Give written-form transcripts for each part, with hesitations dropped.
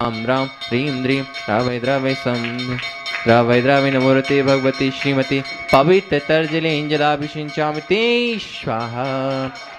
राम राम ह्रीं द्रीं द्रावय द्रावय सं द्रावय द्रावय नमोरते भगवती श्रीमती पवित्र तर्जलेंजलाभिषिञ्चामि ते स्वाहा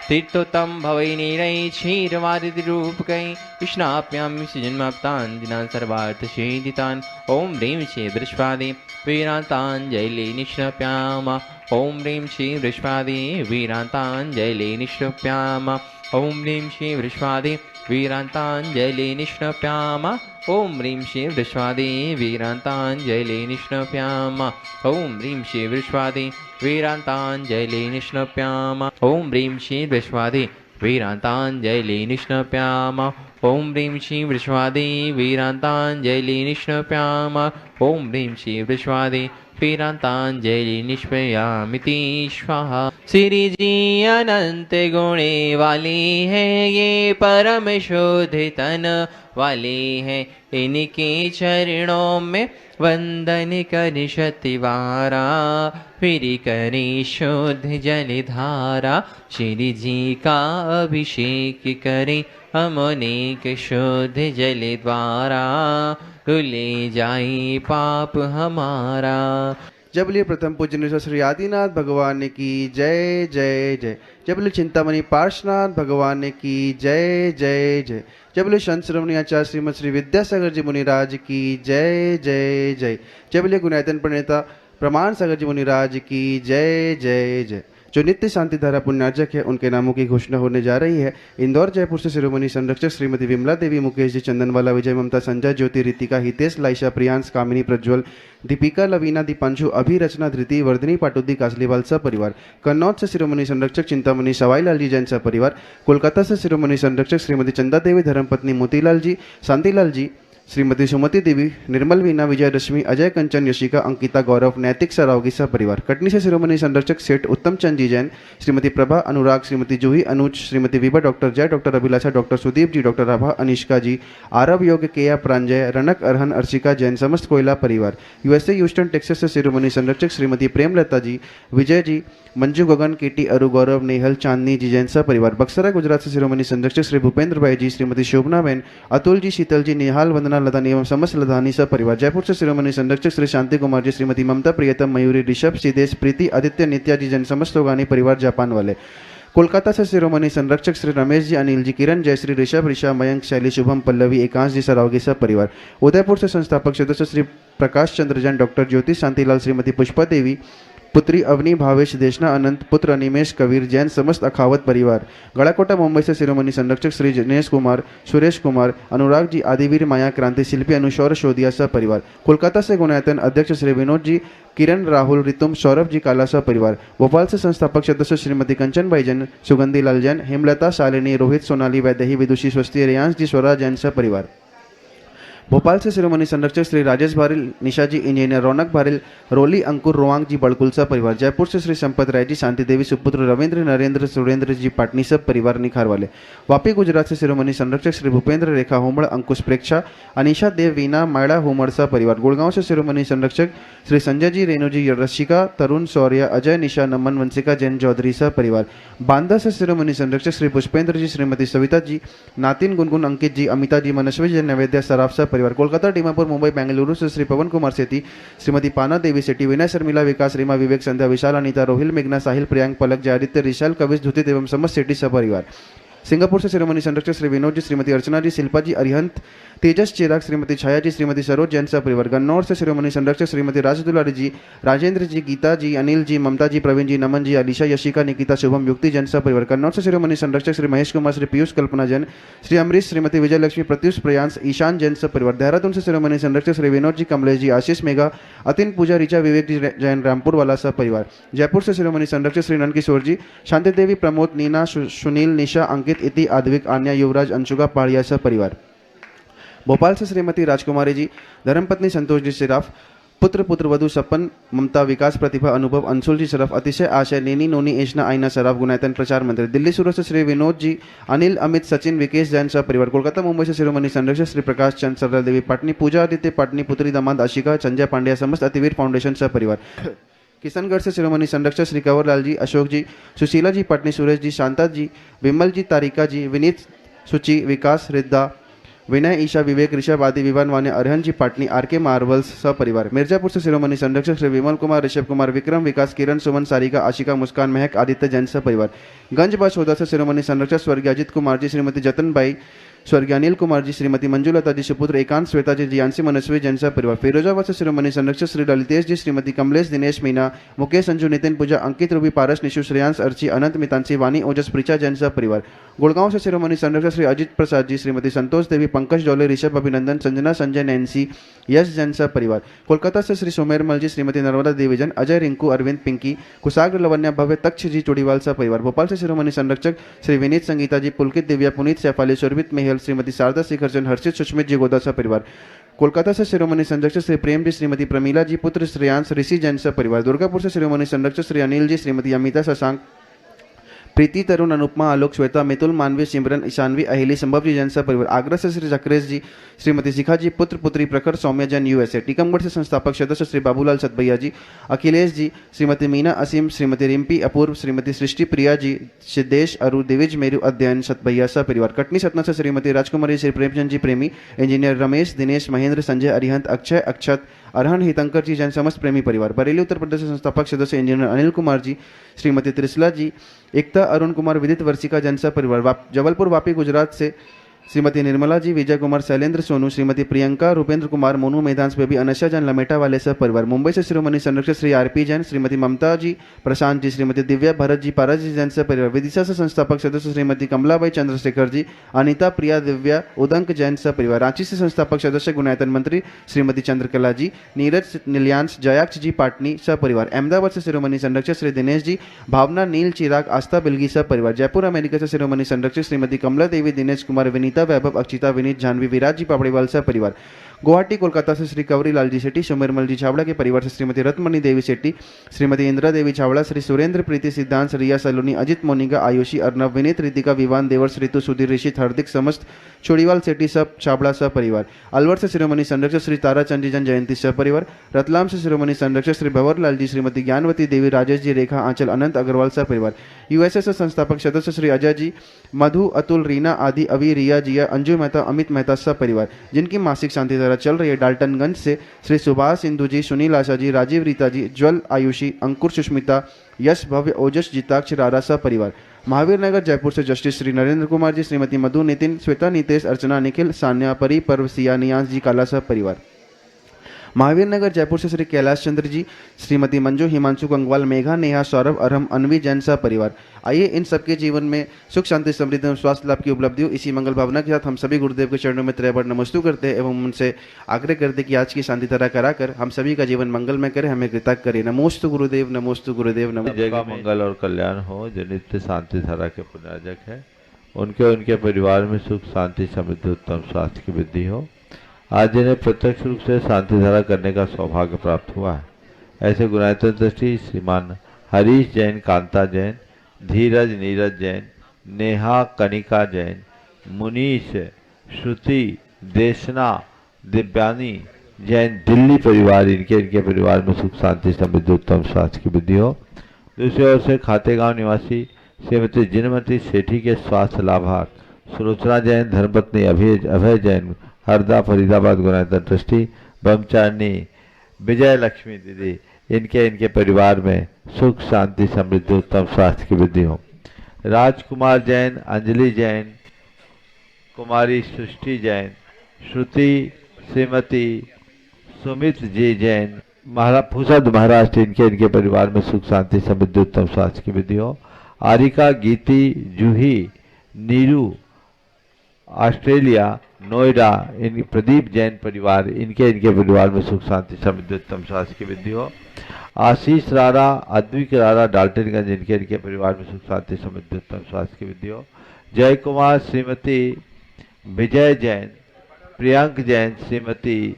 तीर्थोत्तम भवै नीरै क्षीरवादिरूपकै कृष्णाप्यामि जन्माप्तान् दिनान् सर्वार्थसेदितान् ॐ ह्रीं श्री वृषभादि वीरान्ताञ्जलि निष्णप्याम ॐ ह्रीं श्री वृषभादि वीरान्ताञ्जलि निष्णप्याम ॐ ह्रीं श्री वृषभादि वीरान्ताञ्जलि निष्णप्याम ॐ ह्रीं श्री वृषभादि वीरान्ताञ्जलि निष्णप्याम ॐ ह्रीं श्री वृषभादि वीरान्ताञ्जलि निष्णप्याम ॐ ह्रीं श्री वृषभादि वीरान्ताञ्जलि निष्णप्याम ॐ ह्रीं श्री वृषभादि वीरान्ताञ्जलि निष्णप्याम ॐ ह्रीं श्री वृषभादि वीरान्ताञ्जलि निष्पयामिति स्वाहा। श्री जी अनंत गुणे वाली है, ये परम शोधितन वाली है, इनके चरणों में वंदन कर शतिवारा, फिर करी शुद्ध जलधारा, श्री जी का अभिषेक करें हम अनेक शुद्ध जल द्वारा, धुले जाए पाप हमारा। जब बोलिए प्रथम पूजनीय श्री आदिनाथ भगवान की जय जय जय। जब बोलिए चिंतामणि पार्श्वनाथ भगवान की जय जय जय। जब बोलिए संत शिरोमणि आचार्य श्रीमद श्री विद्यासागर जी मुनिराज की जय जय जय। जब बोलिए गुणायतन प्रणेता प्रमाण सागर जी मुनिराज की जय जय जय। जो नित्य शांति धारा पुण्यार्जक है उनके नामों की घोषणा होने जा रही है। इंदौर जयपुर से शिरोमणि संरक्षक श्रीमती विमला देवी, मुकेश जी, चंदनवाला, विजय, ममता, संजय, ज्योति, रितिका, हितेश, लाइशा, प्रियांश, कामिनी, प्रज्वल, दीपिका, लवीना, दीपांशु, अभिरचना, धृति, वर्धनी, पाटुदी, कासलीवाल सा परिवार। कन्नौज से शिरोमणि संरक्षक चिंतामणि सवाईलाल जी जैन सा परिवार। कोलकाता से शिरोमणि संरक्षक श्रीमती चंदा देवी, धर्मपत्नी मोतीलाल जी, शांतिलाल जी, श्रीमती सुमति देवी, निर्मल, वीना, विजय, रश्मि, अजय, कंचन, यशिका, अंकिता, गौरव, नैतिक, सरावगी सा परिवार। कटनी से शिरोमणि संरक्षक सेठ उत्तम चंद जी जैन, श्रीमती प्रभा, अनुराग, श्रीमती जूही, अनुज, श्रीमती विभा, डॉक्टर जय, डॉक्टर अभिलाषा, डॉक्टर सुदीप जी, डॉक्टर आभा, अनिष्का जी, आरव, योग, केया, प्रांजय, रनक, अरहन, अर्शिका जैन, समस्त कोयला परिवार। यूएसए ह्यूस्टन टेक्सास से शिरोमणि संरक्षक श्रीमती प्रेमलता जी, विजय जी, मंजू, गगन, केटी, अरु, गौरव, नेहल, चांदनी जी जैन सा परिवार। बक्सरा गुजरात से शिरोमणि संरक्षक श्री भूपेंद्र भाई जी, श्रीमती शोभना बहन, अतुल जी, शीतल जी, निहाल, वंदना, लदानी एवं समस्त लदानी सा परिवार। जयपुर से शिरोमणि संरक्षक श्री शांति कुमार जी, श्रीमती ममता, प्रियतम, मयूरी, ऋषभ, सिदेश, प्रीति, आदित्य, नित्या जी जैन, समस्त लोगानी परिवार जापान वाले। कोलकाता से शिरोमणि संरक्षक श्री रमेश जी, अनिल जी, किरण, जयश्री, ऋषभ, ऋषा, मयंक, शैली, शुभम, पल्लवी, एकांश जी, सरावगी सा परिवार। उदयपुर से संस्थापक सदस्य श्री प्रकाश चंद्र जैन, डॉक्टर ज्योति शांतिलाल, श्रीमती पुष्पा देवी, पुत्री अवनी, भावेश, देशना, अनंत, पुत्र अनिमेश, कबीर जैन, समस्त अखावत परिवार। गड़ाकोटा मुंबई से शिरोमणि संरक्षक श्री जनेश कुमार, सुरेश कुमार, अनुराग जी, आदिवीर, माया, क्रांति, शिल्पी, अनुशौर, शोदिया सा परिवार। कोलकाता से गुणायतन अध्यक्ष श्री विनोद जी, किरण, राहुल, रितुम, सौरभ जी, कालासा परिवार। भोपाल से संस्थापक सदस्य श्रीमती कंचन भाई जैन, सुगंधी लाल जैन, हेमलता, शालिनी, रोहित, सोनाली, वैदेही, विदुषी, स्वस्ति, रियांश जी, स्वरा जैन सा परिवार। भोपाल से शिरोमणि संरक्षक श्री राजेश भारिल, निशा जी, इंजीनियर रौनक भारिल, रोली, अंकुर, रोवांग जी, बड़कुलसा परिवार। जयपुर से श्री संपत राय जी, शांति देवी, सुपुत्र रविंद्र, नरेंद्र, सुरेंद्र जी, पाटनी सब परिवार निखार वाले। वापी गुजरात से शिरोमणि संरक्षक श्री भूपेंद्र, रेखा होमड़, अंकुश, प्रेक्षा, अनिशा देव, वीना, मायड़ा, होमड़ सा परिवार। गुड़गांव से शिरोमणि संरक्षक श्री संजय जी, रेणु जी, रशिका, तरुण, शौर्य, अजय, निशा, नमन, वंशिका जैन, चौधरी सा परिवार। बांदा से शिरोमणि संरक्षक श्री पुष्पेंद्र जी, श्रीमती सविता जी, नातिन, गुनगुन, अंकित जी, अमिता जी, मनस्वी जैन, नैवेद्य, सराफ सा परिवार। कोलकाता, डीमापुर, मुंबई, बेंगलुरु से श्री पवन कुमार सेठी, श्रीमती पाना देवी सेठी, विनय, शर्मिला, विकास, रीमा, विवेक, संध्या, विशाल, अनीता, रोहिल, मेघना, साहिल, प्रियांक, पलक, जयादित्य, रिशाल, कविश, धुतित एवं समस्त सेठी सपरिवार। सिंगापुर से शिरोमणि संरक्षक श्री विनोद जी, श्रीमती अर्चना जी, शिल्पा जी, अरिहंत, तेजस, चिराग, श्रीमती छाया जी, श्रीमती सरोज जैन सा परिवार। गन्नौर से शिरोमणि संरक्षक श्रीमती राजदुलारी जी, राजेंद्र जी, गीता जी, अनिल जी, ममता जी, प्रवीण जी, नमन जी, अलीशा, यशिका, निकिता, शुभम, युक्ति जैन सा परिवार। कन्नौर से शिरोमणि संरक्षक श्री महेश कुमार, श्री पीयूष, कल्पना जैन, श्री अमरीश, श्रीमती विजय लक्ष्मी, प्रत्युष, प्रयांश, ईशान जैन सा परिवार। देहरादून से शिरोमणि संरक्षक श्री विनोद जी, कमलेश जी, आशीष, मेघा, अतिन, पूजा, ऋचा, विवेक जी जैन, रामपुर वाला सा परिवार। जयपुर से शिरोमणि संरक्षक श्री नंद किशोर जी, शांति देवी, प्रमोद, नीना, सुनील, निशा, अंकित, इति, आद्विक, आन्या, युवराज, अंशुका, पहाड़िया सा परिवार। भोपाल से श्रीमती राजकुमारी जी, धर्मपत्नी संतोष जी, सिराफ, पुत्र, पुत्रवधु, सपन, ममता, विकास, प्रतिभा, अनुभव, अंशुल जी, शरफ, अतिशय, आशय, नेनी, नोनी, एशना, आइना, सराफ, गुणायतन, प्रचार मंत्री। दिल्ली सूरत से श्री विनोद जी, अनिल, अमित, सचिन, विकेश जैन सा परिवार। कोलकाता मुंबई से शिरोमणि संरक्षक श्री प्रकाश चंद, सरला देवी, पाटनी, पूजा आदित्य, पाटनी, पुत्री, दामाद, आशिका, संजय पांड्या, समस्त अतिवीर फाउंडेशन सा परिवार। किशनगढ़ से शिरोमणि संरक्षक श्री कंवर लाल जी, अशोक जी, सुशीला जी, पटनी, सुरेश जी, शांता जी, विमल जी, तारिका जी, विनीत, सुचि, विकास, रिद्धा, विनय, ईशा, विवेक, ऋषभ आदि विवान वाने अरहन जी पाटनी, आर के मार्बल्स सपरिवार। मिर्जापुर से शिरोमणि संरक्षक श्री विमल कुमार, ऋषभ कुमार, विक्रम, विकास, किरण, सुमन, सारिका, आशिका, मुस्कान, महक, आदित्य जैन सपरिवार। गंज बछौदा से शिरोमणि संरक्षक स्वर्गीय अजित कुमार जी, श्रीमती जतनबाई, स्वर्गीय अनिल कुमार जी, श्रीमती मंजुलता जी, सुपुत्र एकांत, श्वेता जी, जियांसी, मनस्वी जैन परिवार। फिरोजाबाद से शिरोमणि संरक्षक श्री ललितेश जी, श्रीमती कमलेश, दिनेश, मीना, मुकेश, संजू, नितिन, पूजा, अंकित, रूबी, पारस, निशु, श्रेयांश, अर्ची, अनंत, मितांशी, वाणी, ओजस, प्रिचा जैन परिवार। गुड़गांव से शिरोमणि संरक्षक श्री अजित प्रसाद जी, श्रीमती संतोष देवी, पंकज डोले, ऋषभ अभिनंदन, संजना, संजय, नैन्सी, यश जैन परिवार। कोलकाता से श्री सोमेरमल जी, श्रीमती नर्मदा देवी जैन, अजय, रिंकू, अरविंद, पिंकी, कुशाग्र, लवन्या, भव्य, तक्ष जी, चुड़ीवाल परिवार। भोपाल से शिरोमणि संरक्षक श्री विनीत, संगीता जी, पुलकित, दिव्या, पुनीत, सैफाली, शोरभित, मेहल, श्रीमती शारदा शेखरचंद, हर्षित, सुष्मित जी, गोदा परिवार। कोलकाता से शिरोमणि संरक्षक श्री प्रेम जी, श्रीमती प्रमीला जी, पुत्र श्रेयांश, ऋषि जैन परिवार। दुर्गापुर से शिरोमणि संरक्षक श्री अनिल जी, श्रीमती अमिता, शशांक, प्रीति, तरुण, अनुपमा, आलोक, श्वेता, मितुल, मानवी, सिमरन, ईशानवी, अहिली, संभव जी जैन परिवार। आगरा से श्री चक्रेश जी, श्रीमती शिखा जी, पुत्र पुत्री प्रखर, सौम्य जैन यूएसए। टीकमगढ़ से संस्थापक सदस्य श्री बाबूलाल सतभैया जी, अखिलेश जी, श्रीमती मीना, असीम, श्रीमती रिम्पी, अपूर्व, श्रीमती सृष्टि प्रिया जी, सिद्धेश, अरु, दिविज, मेरू, अध्ययन सतभैया परिवार। कटनी सतना से श्रीमती राजकुमारी, श्री प्रेमचंद जी प्रेमी, इंजीनियर रमेश, दिनेश, महेंद्र, संजय, अरिहंत, अक्षय, अक्षत, अरहन, हितंकर जी जैन समस्त प्रेमी परिवार। बरेली उत्तर प्रदेश से संस्थापक सदस्य इंजीनियर अनिल कुमार जी, श्रीमती त्रिशला जी, एकता, अरुण कुमार, विदित, वर्षिका जैन परिवार। जबलपुर वापी गुजरात से श्रीमती निर्मला जी, विजय कुमार, शैलेंद्र सोनू, श्रीमती प्रियंका, रूपेंद्र कुमार, मोनू, मैदान बेबी, अनशा जैन, लमेटा वाले परिवार। मुंबई से शिरोमणि संरक्षक श्री आरपी जैन, श्रीमती ममता जी, प्रशांत जी, श्रीमती दिव्या, भरत जी, पारस जी जैन परिवार। विदिशा से संस्थापक सदस्य श्रीमती कमलाबाई चंद्रशेखर जी, अनिता, प्रिया, दिव्या, उदंक जैन परिवार। रांची से संस्थापक सदस्य गुणायतन मंत्री श्रीमती चंद्रकला जी, नीरज, नीलियांश, जयाक्ष जी पाटनी परिवार। अहमदाबाद से शिरोमणि संरक्षक श्री दिनेश जी, भावना, नील, चिराग, आस्था, बिल्गी परिवार। जयपुर अमेरिका से शिरोमणि संरक्षक श्रीमती कमला देवी, दिनेश कुमार, विनीता, वैभव, अक्षिता, विनीत, जानवी, विराज जी पापड़ीवाल परिवार। गुवाहाटी कोलकाता से श्री कंवरी लाल जी शेट्टी, सोमेरमल जी छावड़ा के परिवार से श्रीमती रत्नमणि देवी शेट्टी, श्रीमती इंदिरा देवी छावड़ा, श्री सुरेंद्र, प्रीति, सिद्धांत, रिया, सलोनी, अजित, मोनिका, आयुषी, अर्नव, विनीत, रितिका, विवान, देवर्ष, ऋतु, सुधीर, ऋषित, हार्दिक, समस्त चोड़ीवाल शेट्टी छावड़ा परिवार। अलवर से शिरोमणि संरक्षक श्री ताराचंद जी जन जयंती परिवार। रतलाम से शिरोमणि संरक्षक श्री भंवरलाल जी, श्रीमती ज्ञानवती देवी, राजेश जी, रेखा, आंचल, अनंत अग्रवाल परिवार। यूएसए से संस्थापक सदस्य श्री अजय जी, मधु, अतुल, रीना आदि, अभी, रिया, जिया, अंजू मेहता, अमित मेहता परिवार। जिनकी मासिक शांति धारा चल रही है डाल्टनगंज से श्री सुभाष, सिंधु जी, सुनील, आशा जी, राजीव, रीता जी, ज्वल, आयुषी, अंकुर, सुष्मिता, यश, भव्य, ओजस, जिताक्ष, रारा परिवार। महावीर नगर जयपुर से जस्टिस श्री नरेंद्र कुमार जी, श्रीमती मधु, नितिन, श्वेता, नितेश, अर्चना, निखिल, सान्या, परी, पर्व, सिया, नियांश जी, काला परिवार। महावीर नगर जयपुर से श्री कैलाश चंद्र जी, श्रीमती मंजू, हिमांशु, गंगवाल, मेघा, नेहा, सौरभ, अरहम, अनवी जैन परिवार। आइए इन सबके जीवन में सुख, शांति, समृद्धि एवं स्वास्थ्य लाभ की उपलब्धि हो, इसी मंगल भावना के साथ हम सभी गुरुदेव के चरणों में त्रय बार नमस्तु करते हैं एवं उनसे आग्रह करते कि आज की शांति धारा कराकर हम सभी का जीवन मंगलमय करे, हमें कृतज्ञ करे। नमोस्तु गुरुदेव, नमोस्तु गुरुदेव, नमो। जय का मंगल और कल्याण हो। जो नित्य शांति धारा के पुण्यार्जक है उनके परिवार में सुख, शांति, समृद्धि, उत्तम स्वास्थ्य की वृद्धि हो। आज जिन्हें प्रत्यक्ष रूप से शांति धारा करने का सौभाग्य प्राप्त हुआ है, ऐसे गुणायतन दृष्टि श्रीमान हरीश जैन, कांता जैन, धीरज, नीरज जैन, नेहा, कनिका जैन, मुनीश, श्रुति, देशना, दिव्यानी जैन, दिल्ली परिवार, इनके परिवार में सुख, शांति, समृद्धि, उत्तम स्वास्थ्य की वृद्धि हो। दूसरी ओर से खातेगांव निवासी श्रीमती जिनमती सेठी के स्वास्थ्य लाभार्थ सुलोचना जैन, धर्मपत्नी अभय जैन, हरदा, फरीदाबाद, गुणायतन ट्रस्टी, ब्रह्मचारिणी विजय लक्ष्मी दीदी, इनके परिवार में सुख, शांति, समृद्धि, उत्तम स्वास्थ्य की वृद्धि हो। राजकुमार जैन, अंजलि जैन, कुमारी सृष्टि जैन, श्रुति, श्रीमती सुमित जी जैन, फुसद महाराष्ट्र, इनके परिवार में सुख, शांति, समृद्धि, उत्तम स्वास्थ्य की वृद्धि हो। आरिका, गीति, जूही, नीरू, ऑस्ट्रेलिया, नोएडा, प्रदीप जैन परिवार, इनके परिवार में सुख, शांति, समृद्धि, उत्तम स्वास्थ्य की वृद्धि हो। आशीष रारा, अद्विक रारा, डाल्टनगंज, इनके परिवार में सुख, शांति, समृद्धि, उत्तम स्वास्थ्य की वृद्धि हो। जय कुमार, श्रीमती विजय जैन, प्रियंक जैन, श्रीमती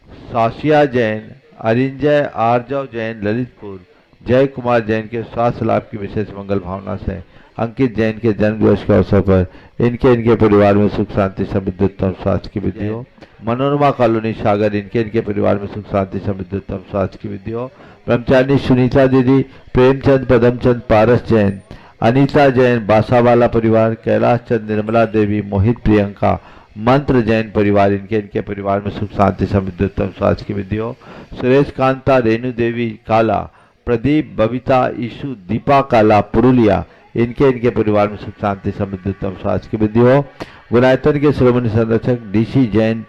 साशिया जैन, अरिंजय, आर्जव जैन, ललितपुर, जय कुमार जैन के स्वास्थ्य लाभ की विशेष मंगल भावना से अंकित जैन के जन्म दिवस के अवसर पर इनके परिवार में सुख, शांति, समृद्धि, उत्तम स्वास्थ्य की वृद्धि हो। मनोरमा कॉलोनी सागर, इनके परिवार में सुख, शांति, समृद्धि, उत्तम स्वास्थ्य की वृद्धि हो। ब्रह्मचारिणी सुनीता दीदी, प्रेमचंद, पदमचंद, पारस जैन, अनीता जैन, बासावाला परिवार, कैलाश चंद, निर्मला देवी, मोहित, प्रियंका, मंत्र जैन परिवार, इनके परिवार में सुख शांति समृद्धि उत्तम स्वास्थ्य की वृद्धि हो। सुरेश कांता, रेणु देवी काला, प्रदीप, बबीता, ईशु, दीपा काला, पुरुलिया, इनके परिवार में सुख शांति समृद्धि उत्तम स्वास्थ्य की वृद्धि हो। गुनायतन के श्रोमणी संरक्षक डीसी जैन,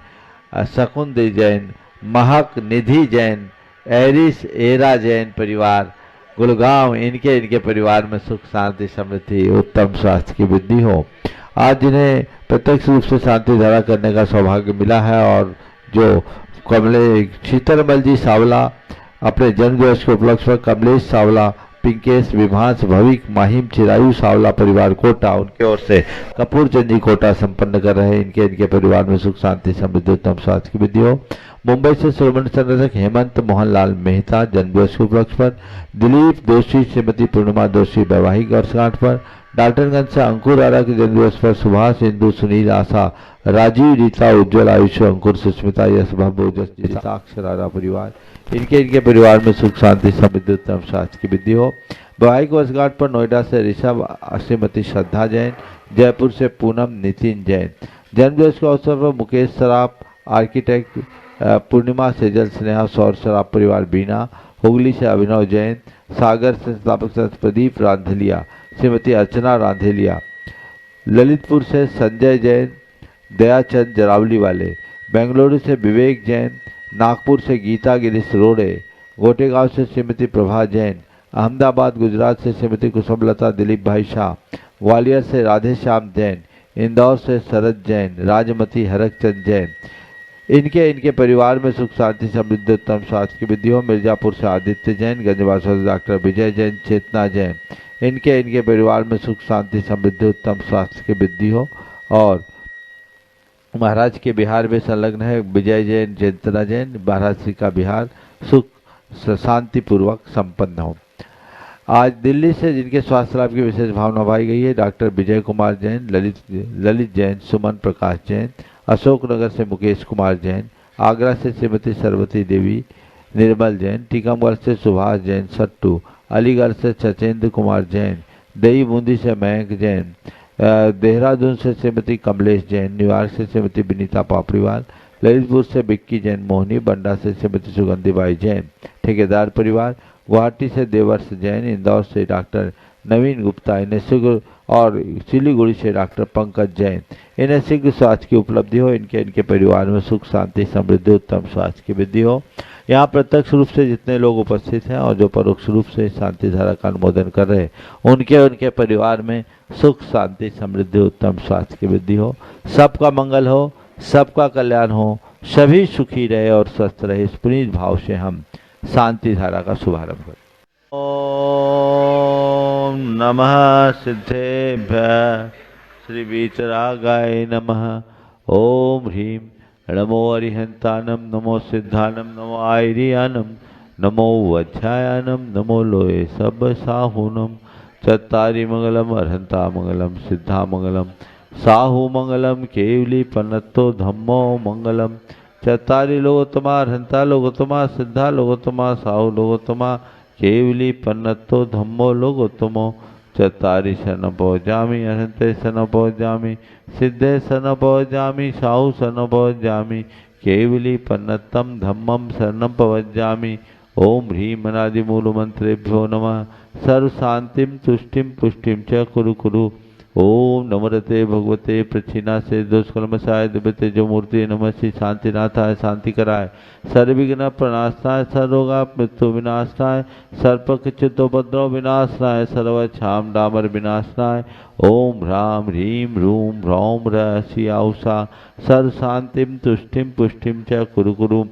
शकुन दे जैन, महक, निधि जैन, एरिस एरा जैन परिवार गुड़गांव, इनके परिवार में सुख शांति समृद्धि उत्तम स्वास्थ्य की वृद्धि हो। आज जिन्हें प्रत्यक्ष रूप से शांति धारा करने का सौभाग्य मिला है और जो कमले शीतलमल जी सावला अपने जन्मदिवस के उपलक्ष्य पर कमलेश सावला, पिंकेश, विभांश, भविक, माहिम, चिरायु सावला परिवार कोटा, उनके ओर से कपूर चंद जी कोटा संपन्न कर रहे हैं। इनके परिवार में सुख शांति समृद्धि उत्तम स्वास्थ्य की वृद्धि हो। मुंबई से श्रोमणी संरक्षक हेमंत मोहनलाल मेहता जन्मदिवस के उपलक्ष्य पर, दिलीप दोषी, श्रीमती पूर्णिमा दोषी वैवाहिक वर्षगांठ पर, डाल्टनगंज से अंकुर आरा के जन्मदिवस पर सुभाष, इंदु, सुनील, आशा, राजीव, रीता, उज्जवल, आयुष, अंकुर, सुष्मिता, यश, भव, साक्षर आरा परिवार, इनके परिवार में सुख शांति समृद्धि उत्तम स्वास्थ्य की वृद्धि हो। वैवाहिक वर्षगांठ पर नोएडा से ऋषभ, श्रीमती श्रद्धा जैन, जयपुर से पूनम, नितिन जैन। जन्मदिवस के अवसर पर मुकेश सराफ, आर्किटेक्ट, पूर्णिमा सेजल, स्नेहा, सौर सराफ परिवार बीना, हुगली से अभिनव जैन, सागर से संस्थापक सदस्य प्रदीप रांधेलिया, श्रीमती अर्चना रांधेलिया, ललितपुर से संजय जैन, दयाचंद जरावली वाले, बेंगलुरु से विवेक जैन, नागपुर से गीता गिरीश रोड़े, गोटेगांव से श्रीमती प्रभा जैन, अहमदाबाद गुजरात से श्रीमती कुसुमलता दिलीप भाई शाह, ग्वालियर से राधे श्याम जैन, इंदौर से शरद जैन, राजमती हरकचंद जैन, इनके परिवार में सुख शांति समृद्धि उत्तम स्वास्थ्य की वृद्धि हो। मिर्जापुर से आदित्य जैन, गंजबासुर से डॉक्टर विजय जैन, चेतना जैन, इनके परिवार में सुख शांति समृद्धि उत्तम स्वास्थ्य की वृद्धि हो। और महाराज के बिहार में संलग्न है विजय जैन, जयंतना जैन, महाराज श्री का बिहार सुख शांतिपूर्वक संपन्न हो। आज दिल्ली से जिनके स्वास्थ्य लाभ की विशेष भावना भाई गई है, डॉक्टर विजय कुमार जैन, ललित जैन, सुमन प्रकाश जैन, अशोकनगर से मुकेश कुमार जैन, आगरा से श्रीमती सरवती देवी, निर्मल जैन, टीकमगढ़ से सुभाष जैन सट्टू, अलीगढ़ से सचेंद्र कुमार जैन, दही बूंदी से मयंक जैन, देहरादून से श्रीमती कमलेश जैन, न्यूयॉर्क से श्रीमती विनीता पापड़ीवाल, ललितपुर से बिक्की जैन मोहनी, बंडा से श्रीमती सुगंधीबाई जैन, ठेकेदार परिवार, गुवाहाटी से देवर्ष जैन, इंदौर से डॉक्टर नवीन गुप्ता, इन्हें और सिलीगुड़ी से डॉक्टर पंकज जैन, इन्हें शीघ्र स्वास्थ्य की उपलब्धि हो। इनके परिवार में सुख शांति समृद्धि उत्तम स्वास्थ्य की वृद्धि हो। यहाँ प्रत्यक्ष रूप से जितने लोग उपस्थित हैं और जो परोक्ष रूप से शांति धारा का अनुमोदन कर रहे हैं, उनके परिवार में सुख शांति समृद्धि उत्तम स्वास्थ्य की वृद्धि हो। सबका मंगल हो, सबका कल्याण हो, सभी सुखी रहे और स्वस्थ रहे, इस पुनीत भाव से हम शांति धारा का शुभारंभ करें। ओम नमः सिद्धेभ्यः श्री वीतरागाय नमः। ओम ह्रीं नमो अरिहंतानम, नमो सिद्धानम, नमो आयरियानम, नमो वज्रायानम, नमो लोये सब साहूनम। चत्तारि मंगलम अर्हंता मंगलम, सिद्धा मंगलम, साहू मंगलम, केवली पन्नतो धम्मो मंगलम। चत्तारि लोकोत्तमा अर्हंता लोकोत्तमा, सिद्धा लोकोत्तमा, साहू लोकोत्तमा, केवली पन्नतो धम्मो लोकोत्तमो। चत्तारि शरण पहुँचामी, अर्हंते शरण पहुँचामी, सिद्धे शरण पहुँचामी, साहू शरण पहुँचामी, केवली पन्नतम धम्मम शरणं पवज्जामि। ओम ह्रीं अनादि मूल मंत्रेभ्यो नमः। सर्व शांतिम तुष्टिम पुष्टिम च कुरु कुरु। ओम नमरते भगवते प्रच्छिन्ना से दुष्कर्मसाय दिव्यते जो मूर्ति नमः श्री शांतिनाथाय, शांति कराय, सर्वविघ्न प्रणाशाय, सर्वरोगा मृत्यु विनाशनाय, सर्पचित्तोपद्रव विनाशनाय, सर्वक्षाम डामर विनाशनाय। ओम ह्रां ह्रीं रूं ह्रौं ह्रौषा सर्व शांतिम तुष्टिम पुष्टिम च कुरु कुरु।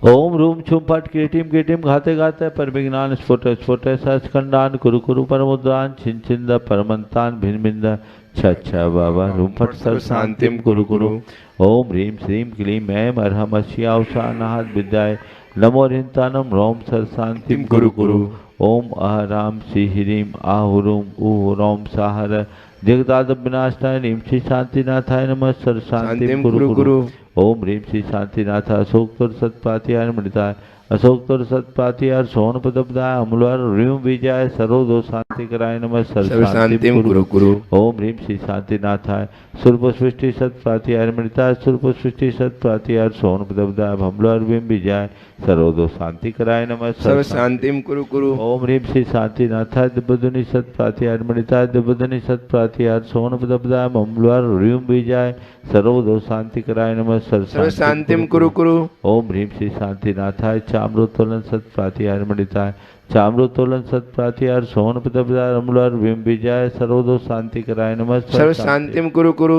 ओम रूम छुम फट कीटिम कीटिम घाते घाते पर विज्ञान स्फुट स्फुट सचखंडान कुरु कुरु परमुद्रान छिन छिंद परमंतान भिन्न भिन्न छ बाबा रूम फट सर्व शांतिम कुरु कुरु। ओम ह्रीं श्रीं क्लीं ऐं अर्हम अश्याउषा नाहद विद्याय नमो ह्रींतानम रोम सर्व शांतिम कुरु कुरु। ओम अहराम श्री ह्रीं आहुरूम ऊ रोम साहर जगदाद विनाशनाय नीम श्री शांतिनाथाय नमः सर्व शांतिम कुरु कुरु। ओम ह्रीं श्री शांतिनाथ अशोक तुर सत्पातिहार मृताय, अशोक तुर सत्पातिहार सोन पदपदाय अमलवार ह्रीं विजय सर्वदोष शांति शांतिकराय नमः सर्व शांतिम कुरु कुरु। ओम ह्रीम श्री शांतिनाथाय सुरपुष्टि सत्प्रातिहार मृताय सुरपुष्टि सत्प्रातिहार सोन पदबदाय भमलोर बिंब विजय सर्वदो शांतिकराय नमः सर्व शांतिम कुरु कुरु। ओम ह्रीम श्री शांतिनाथाय दिव्यधुनि सत्प्रातिहार मृताय दिव्यधुनि सत्प्रातिहार सोन पदबदाय भमलोर बिंब विजय सर्वदो शांतिकराय नमः सर्व शांतिम कुरु कुरु। ओम ह्रीम श्री शांतिनाथाय चाम्रोत्तोलन सत्प्रातिहार मृताय चाम्रोत्तोलन सत्प्रातिहार सोन पदबदाय भमलोर बिंब विजय सर्वदो शांतिकराय नमः सर्व शांतिम कुरु कुरु।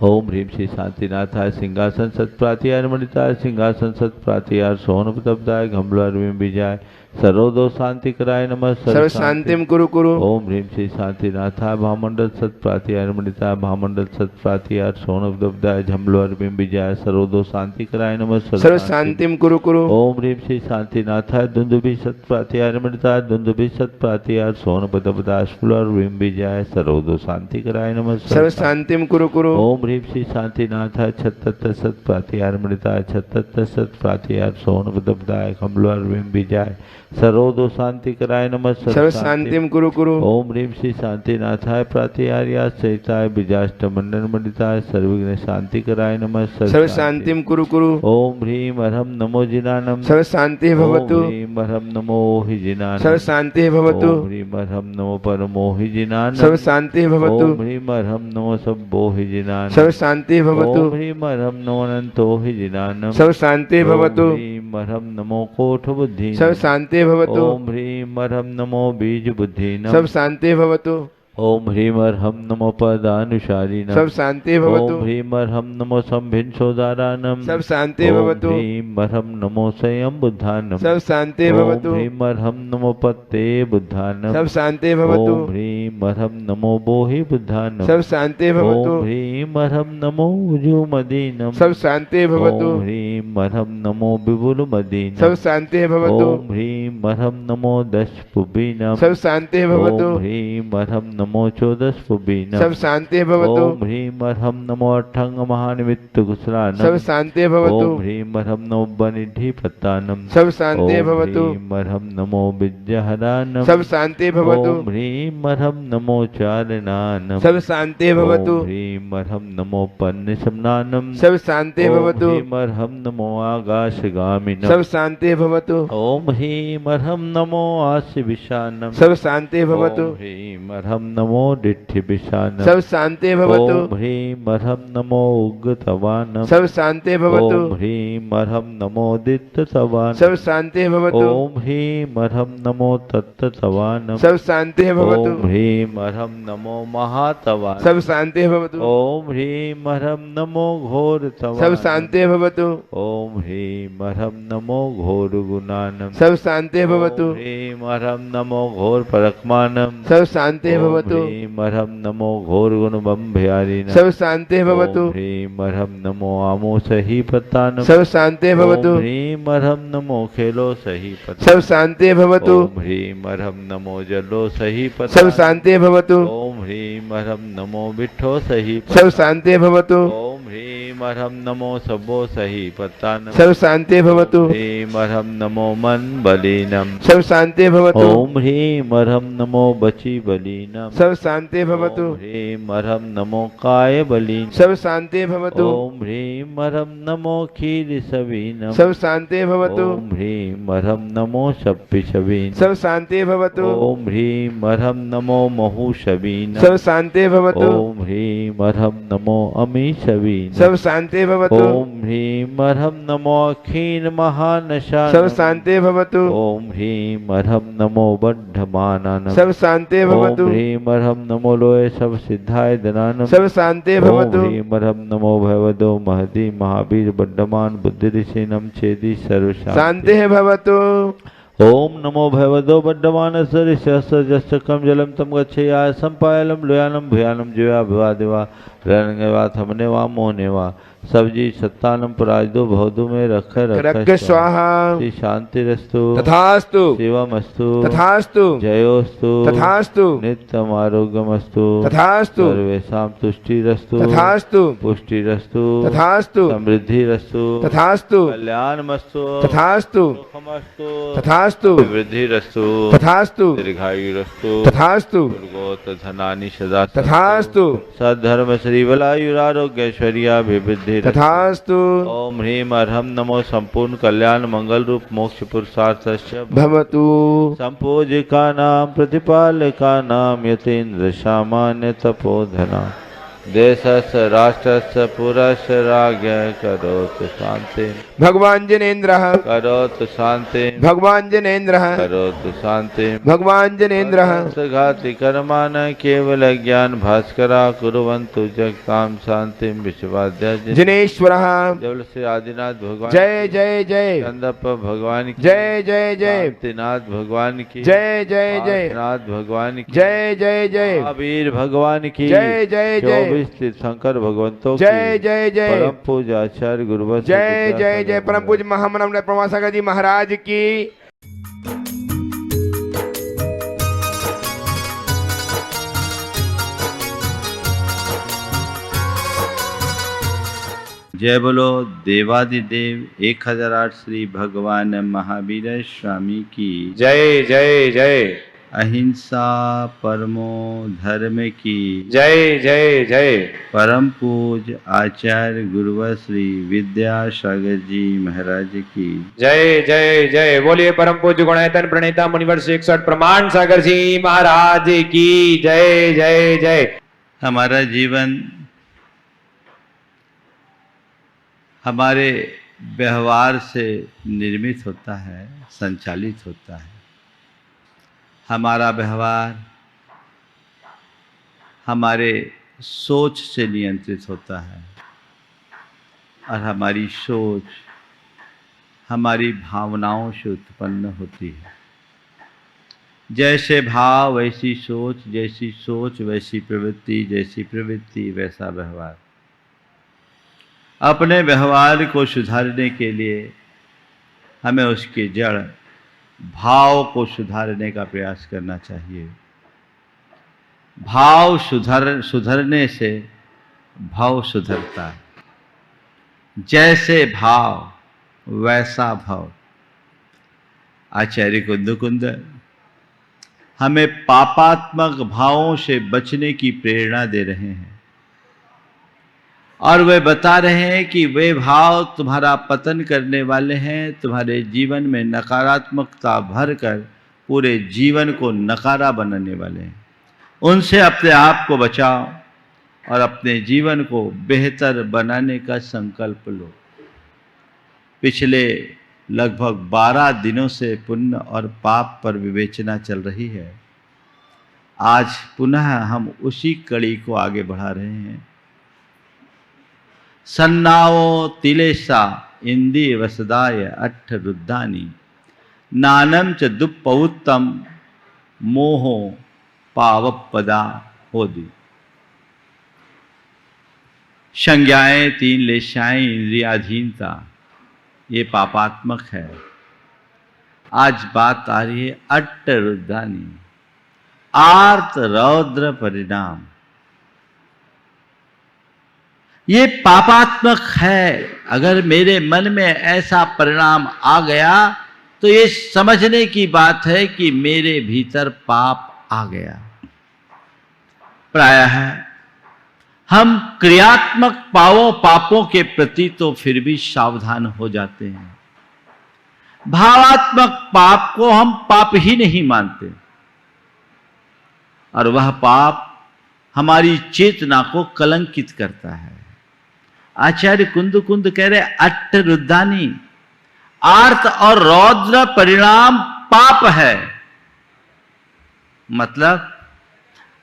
ओम ह्रीम श्री शांतिनाथाय सिंहासन सत्प्रातिहार मणिताय सिंहासन सत्प्रातिहार सोन पदबदाय घमलोर बिंब विजय सर्वदो शांतिकराय नमः सर्व शांतिम कुरु कुरु। ओम ह्रीम श्री शांतिनाथाय भामंडल सत्प्रातिहार मणिताय भामंडल सत्प्रातिहार सोन पदबदाय झमलोर बिंब विजय सर्वदो शांतिकराय नमः सर्व शांतिम कुरु कुरु। ओम ह्रीम श्री शांतिनाथाय दुंदुभि सत्प्रातिहार मणिताय दुंदुभि सत्प्रातिहार सोन पदबदाय स्फुलर बिंब विजय सर्वदो शांतिकराय नमः सर्व शांतिम कुरु कुरु। ओम ह्रीम श्री शांतिनाथाय छत्तर सत्प्रातिहार मृताय छत्तर सत्प्रातिहार सोन पदबदाय कमलोर बिंब विजय सर्वदो शांतिकराय नमः सर्व शांतिम कुरु कुरु। ओम ह्रीम श्री शांतिनाथाय प्रातिहार्या सहिताय बीजाष्ट मंडन मंडिताय सर्वविघ्न शांतिकराय नमः सर्व शांतिम कुरु कुरु। ओम ह्रीम अरहम नमो जिनानम सर्व शांति भवतु। ओम ह्रीम अरहम नमो हि जिनानम सर्व शांति भवतु। ओम ह्रीम अरहम नमो परमो हि जिनानम सर्व शांति भवतु। ओम ह्रीम अरहम नमो सब्बो हि जिनानम सर्व शांति भवतु। ओम ह्रीम अरहम नमो अनंतो हि जिनानम सर्व शांति भवतु। ओम ह्रीम अरहम नमो कोठ बुद्धि सर्व शांति भवतु। ओम ह्रीम अरहम नमो बीज बुद्धि सब शांति भवतु। ओम ह्रीम अरहम नमो पदानुसारिणम सब शांति भवतु। ओम ह्रीम अरहम नमो संभिन सोदारानम सब शांति भवतु। ओम ह्रीम अरहम नमो स्वयं बुद्धानम सब शांति भवतु। ओम ह्रीम अरहम नमो पत्ते बुद्धानम सब शांति भवतु। ओम ह्रीम अरहम नमो बोहि बुद्धानम सब शांति भवतु। ओम ह्रीम अरहम नमो उजुमदीनम सब शांति भवतु। ओम ह्रीम अरहम नमो विपुल मदीनम सब शांति भवतु। ओम ह्रीम अरहम नमो दशपुबीनम सब शांति भवतु। ओम ह्रीम अरहम नमो चोदशपुबीनम सब शांति भवतु। ओम ह्रीम अरहम नमो अठंग महानिमित्त कुशलानम सब शांति भवतु। ओम ह्रीम अरहम नमो बनिधि पत्तानम सब शांति भवतु। ओम ह्रीम अरहम नमो विद्याहरानम सब शांति भवतु। ओम ह्रीम अरहम नमो चारणानम सब शांति भवतु। ओम ह्रीम अरहम नमो पन्निशमनानम सब शांति भवतु। ओम ह्रीम अरहम नमो आकाशगामिनम सब शांति भवतु। ओम ह्रीम अरहम नमो आस्य विशानम सब शांति भवतु। ओम ह्रीम अरहम नमो डिठि विशानम सब शांति भवतु। ओम ह्रीम अरहम नमो उग्गतवानम सब शांति भवतु। ओम ह्रीम अरहम नमो दित्तवानम सब शांति भवतु। ओम ह्रीम अरहम नमो तत्तवानम सब शांति भवतु। ओम ह्रीम अरहम नमो महातवानम सब शांति भवतु। ओम ह्रीम अरहम नमो घोर सब शांति भवतु। ओम ह्रीम अरहम नमो घोर गुणानम सब शांति भवतु। ओम ह्रीम अरहम नमो घोर परक्मानम सब शांति भवतु। ओम ह्रीम अरहम नमो घोर गुण बम्भयारिनम सब शांति भवतु। ओम ह्रीम अरहम नमो आमो सही पत्तानम सब शांति भवतु। ओम ह्रीम अरहम नमो खेलो सही पत्तानम सब शांति भवतु। ओम ह्रीम अरहम नमो जलो सही सब पत्तानम शांति भवतु। ओम ह्रीम अरहम नमो विठो सही सब शांति भवतु। ओम ह्रीम अरहम नमो सबो सही पत्तानम सब शांति भवतु। ह्रीम अरहम नमो मन बलीनम सब शांति भवतु। ओम ह्रीम अरहम नमो बची बलीनम सब शांति भवतु। ओम ह्रीम अरहम नमो काय बलीन सब शांति भवतु। ओम ह्रीम अरहम नमो खीर सवीनम सब शांति भवतु। ओम ह्रीम अरहम नमो शप्पि शवीन सब शांति भवतु। ओम ह्रीम अरहम नमो महु शवीन सब शांति भवतु। ओम ह्रीम अरहम नमो अमी शवीन सब शांति भवतु। ओम ह्रीम अरहम नमो अखीन महानशा सब शांति भवतु। ओम ह्रीम अरहम नमो बद्धमाननम सब शांति भवतु। ओम ह्रीम अरहम नमो लोय सब सिद्धाय दनानम सब शांति भवतु। ओम ह्रीम अरहम नमो भगवतो महदी महावीर बद्धमान बुद्धि ऋषिनम छेदी सर्व शांति भवतु। ओम नमो भगवतो बद्धमान सरिष्यस्य जस्तकम जलम तम गच्छयाय संपायलम लोयानम भयानम जीवा भिवा देवा रणगवा थमने वा मोहने वा सब्जी सत्तानम पराजदो भवदु में रख रख स्वाहा श्री शांति रस्तु तथास्तु शिवमस्तु तथास्तु जयोस्तु तथास्तु नित्यम आरोग्यमस्तु तथास्तु सर्वेषां तुष्टिरस्तु तथास्तु पुष्टिरस्तु तथास्तु समृद्धिरस्तु तथास्तु कल्याणमस्तु तथास्तु सुखमस्तु तथास्तु वृद्धिरस्तु तथास्तु दीर्घायुरस्तु तथास्तु दुर्गोत धनानि सदा तथास्तु सद्धर्म श्रीबलायुरारोग्यैश्वर्याभिवृद्धि तथास्तु ओम ह्रीम अर्हम नमो संपूर्ण कल्याण मंगल रूप मोक्ष पुरुषार्थस्य भवतु संपूजिका नाम प्रतिपालका नाम यतेन्द्र सामान्य तपोधना देशस्य राष्ट्रस्य पुरस्य राज्ञ करोतु शांति भगवान जिनेन्द्रः करोतु शांति भगवान जिनेन्द्रः करोतु शांति भगवान जिनेन्द्रः घाति कर्मान केवल ज्ञान भास्करा कुर्वन्तु जगतां शांति विश्वाद्या जिनेश्वरः जबल श्री आदिनाथ भगवान जय जय जय चंदप भगवान की जय जय जय शांतिनाथ भगवान की जय जय जय नाथ भगवान की जय जय जय महावीर भगवान की जय जय जय शंकर भगवंतों जय जय जय परम पूज्य आचार्य गुरुवर जय जय जय परम पूज्य महामनम प्रमासागर जी महाराज की जय बोलो देवादिदेव 1008 श्री भगवान महावीर स्वामी की जय जय जय अहिंसा परमो धर्म की जय जय जय परम पूज्य आचार्य गुरुवर श्री विद्यासागर जी महाराज की जय जय जय बोलिए परम पूज्य गुणायतन प्रणेता मुनिवर 61 प्रमाण सागर जी महाराज की जय जय जय। हमारा जीवन हमारे व्यवहार से निर्मित होता है, संचालित होता है। हमारा व्यवहार हमारे सोच से नियंत्रित होता है और हमारी सोच हमारी भावनाओं से उत्पन्न होती है। जैसे भाव वैसी सोच, जैसी सोच वैसी प्रवृत्ति, जैसी प्रवृत्ति वैसा व्यवहार। अपने व्यवहार को सुधारने के लिए हमें उसके जड़ भाव को सुधारने का प्रयास करना चाहिए। भाव सुधरने से भाव सुधरता है। जैसे भाव वैसा भाव। आचार्य कुंद हमें पापात्मक भावों से बचने की प्रेरणा दे रहे हैं और वे बता रहे हैं कि वे भाव तुम्हारा पतन करने वाले हैं, तुम्हारे जीवन में नकारात्मकता भरकर पूरे जीवन को नकारा बनाने वाले हैं। उनसे अपने आप को बचाओ और अपने जीवन को बेहतर बनाने का संकल्प लो। पिछले लगभग 12 दिनों से पुण्य और पाप पर विवेचना चल रही है। आज पुनः हम उसी कड़ी को आगे बढ़ा रहे हैं। सन्नावो तिलेशा इंदी वसदाय अट्ठ रुद्धानी नानम च दुप्पउत्तम मोहो पावपदा होदी। संज्ञाएं 3 लेशाएं इंद्रियाधीनता ये पापात्मक है। आज बात आ रही है अट्ठ रुद्धानी आर्त रौद्र परिणाम। ये पापात्मक है। अगर मेरे मन में ऐसा परिणाम आ गया तो ये समझने की बात है कि मेरे भीतर पाप आ गया। प्रायः हम क्रियात्मक पापों के प्रति तो फिर भी सावधान हो जाते हैं। भावात्मक पाप को हम पाप ही नहीं मानते और वह पाप हमारी चेतना को कलंकित करता है। आचार्य कुंद कह रहे अट्ठ रुद्धानी आर्त और रौद्र परिणाम पाप है। मतलब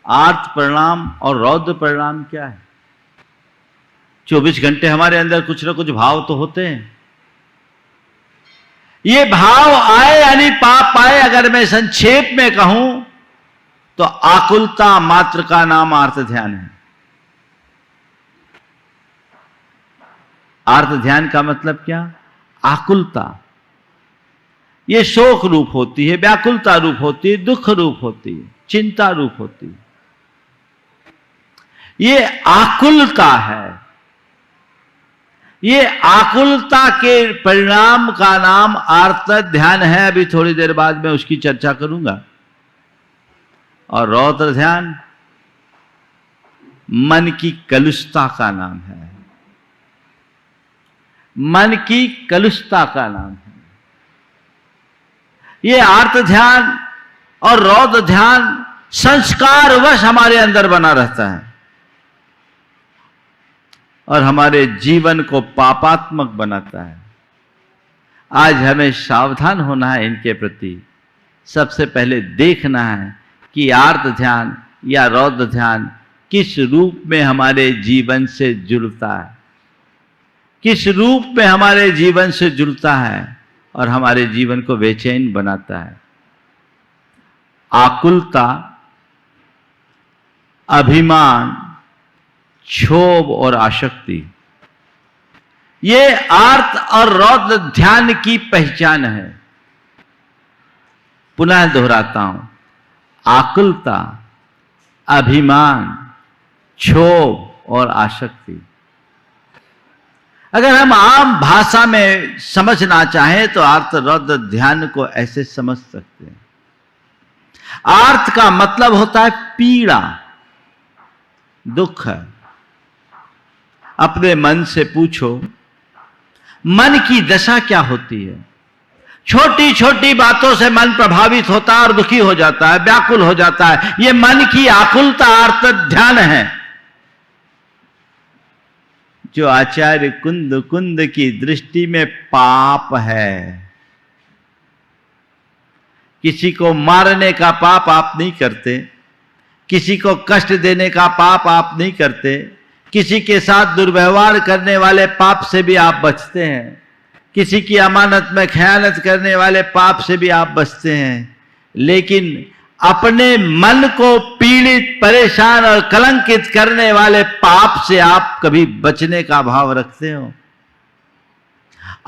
आर्त परिणाम और रौद्र परिणाम क्या है? 24 घंटे हमारे अंदर कुछ ना कुछ भाव तो होते हैं। ये भाव आए यानी पाप आए, अगर मैं संक्षेप में कहूं तो आकुलता मात्र का नाम आर्त ध्यान है। आर्त ध्यान का मतलब क्या? आकुलता। ये शोक रूप होती है, व्याकुलता रूप होती है, दुख रूप होती है, चिंता रूप होती है। ये आकुलता है। ये आकुलता के परिणाम का नाम आर्त ध्यान है। अभी थोड़ी देर बाद मैं उसकी चर्चा करूंगा। और रौद्र ध्यान मन की कलुषता का नाम है। मन की कलुषता का नाम है। ये आर्त ध्यान और रौद्र ध्यान संस्कारवश हमारे अंदर बना रहता है और हमारे जीवन को पापात्मक बनाता है। आज हमें सावधान होना है इनके प्रति। सबसे पहले देखना है कि आर्त ध्यान या रौद्र ध्यान किस रूप में हमारे जीवन से जुड़ता है, किस रूप में हमारे जीवन से जुड़ता है और हमारे जीवन को बेचैन बनाता है। आकुलता, अभिमान, क्षोभ और आसक्ति, ये आर्त और रौद्र ध्यान की पहचान है। पुनः दोहराता हूं, आकुलता, अभिमान, क्षोभ और आसक्ति। अगर हम आम भाषा में समझना चाहें तो आर्त रौद्र ध्यान को ऐसे समझ सकते हैं। आर्त का मतलब होता है पीड़ा, दुख। अपने मन से पूछो, मन की दशा क्या होती है? छोटी छोटी बातों से मन प्रभावित होता है और दुखी हो जाता है, व्याकुल हो जाता है। यह मन की आकुलता आर्त ध्यान है, जो आचार्य कुंद कुंद की दृष्टि में पाप है। किसी को मारने का पाप आप नहीं करते, किसी को कष्ट देने का पाप आप नहीं करते, किसी के साथ दुर्व्यवहार करने वाले पाप से भी आप बचते हैं, किसी की अमानत में खयानत करने वाले पाप से भी आप बचते हैं। लेकिन अपने मन को पीड़ित, परेशान और कलंकित करने वाले पाप से आप कभी बचने का भाव रखते हो?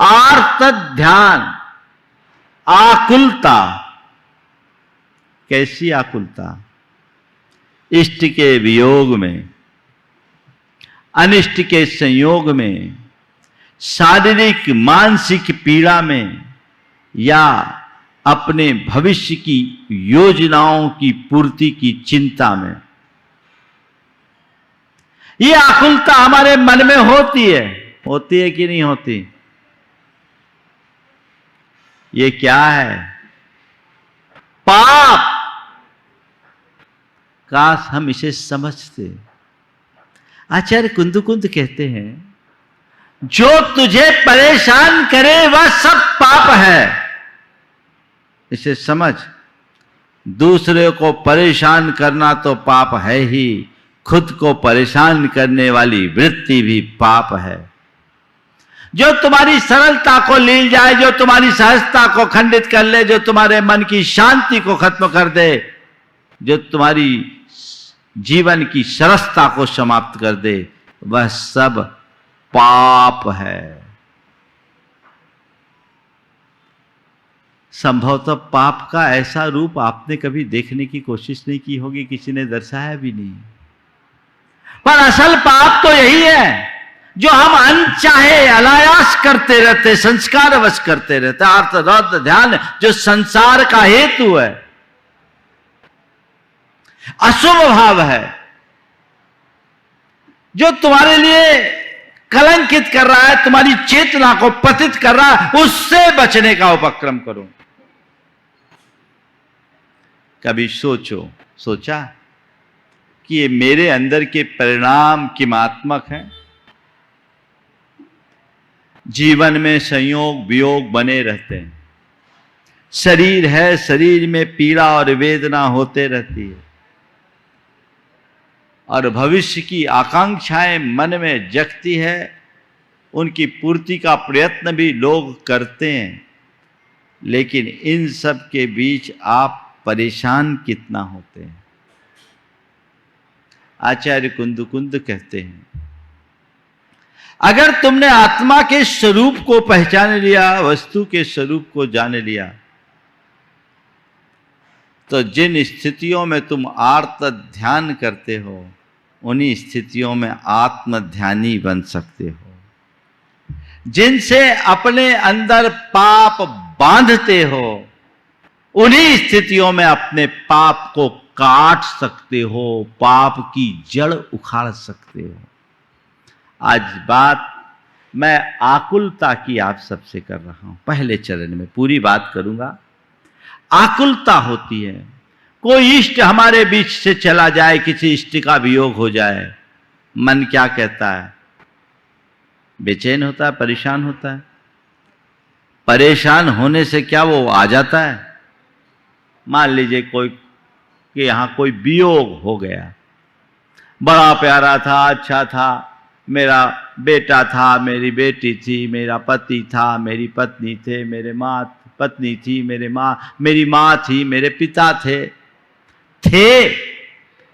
आर्त ध्यान, आकुलता। कैसी आकुलता? इष्ट के वियोग में, अनिष्ट के संयोग में, शारीरिक मानसिक पीड़ा में या अपने भविष्य की योजनाओं की पूर्ति की चिंता में। यह आकुलता हमारे मन में होती है कि नहीं होती? ये क्या है? पाप। काश हम इसे समझते। आचार्य कुंद कहते हैं, जो तुझे परेशान करे वह सब पाप है। इसे समझ। दूसरे को परेशान करना तो पाप है ही, खुद को परेशान करने वाली वृत्ति भी पाप है। जो तुम्हारी सरलता को लील जाए, जो तुम्हारी सहजता को खंडित कर ले, जो तुम्हारे मन की शांति को खत्म कर दे, जो तुम्हारी जीवन की सरसता को समाप्त कर दे, वह सब पाप है। संभवतः पाप का ऐसा रूप आपने कभी देखने की कोशिश नहीं की होगी, किसी ने दर्शाया भी नहीं। पर असल पाप तो यही है जो हम अनचाहे अनायास करते रहते, संस्कारवश करते रहते। आर्त रौद्र ध्यान जो संसार का हेतु है, अशुभ भाव है, जो तुम्हारे लिए कलंकित कर रहा है, तुम्हारी चेतना को पतित कर रहा है, उससे बचने का उपक्रम करो। कभी सोचा कि ये मेरे अंदर के परिणाम किमात्मक हैं? जीवन में संयोग वियोग बने रहते हैं। शरीर है, शरीर में पीड़ा और वेदना होते रहती है, और भविष्य की आकांक्षाएं मन में जगती है। उनकी पूर्ति का प्रयत्न भी लोग करते हैं, लेकिन इन सब के बीच आप परेशान कितना होते हैं? आचार्य कुंद कहते हैं, अगर तुमने आत्मा के स्वरूप को पहचान लिया, वस्तु के स्वरूप को जान लिया, तो जिन स्थितियों में तुम आर्त ध्यान करते हो, उन्हीं स्थितियों में आत्म ध्यानी बन सकते हो। जिनसे अपने अंदर पाप बांधते हो, उन्हीं स्थितियों में अपने पाप को काट सकते हो, पाप की जड़ उखाड़ सकते हो। आज बात मैं आकुलता की आप सबसे कर रहा हूं। पहले चरण में पूरी बात करूंगा। आकुलता होती है, कोई इष्ट हमारे बीच से चला जाए, किसी इष्ट का वियोग हो जाए, मन क्या कहता है? बेचैन होता है, परेशान होता है। परेशान होने से क्या वो आ जाता है? मान लीजिए कोई कि यहां कोई वियोग हो गया, बड़ा प्यारा था, अच्छा था, मेरा बेटा था, मेरी बेटी थी, मेरा पति था, मेरी पत्नी थे, मेरे माँ पत्नी थी, मेरी माँ थी, मेरे पिता थे,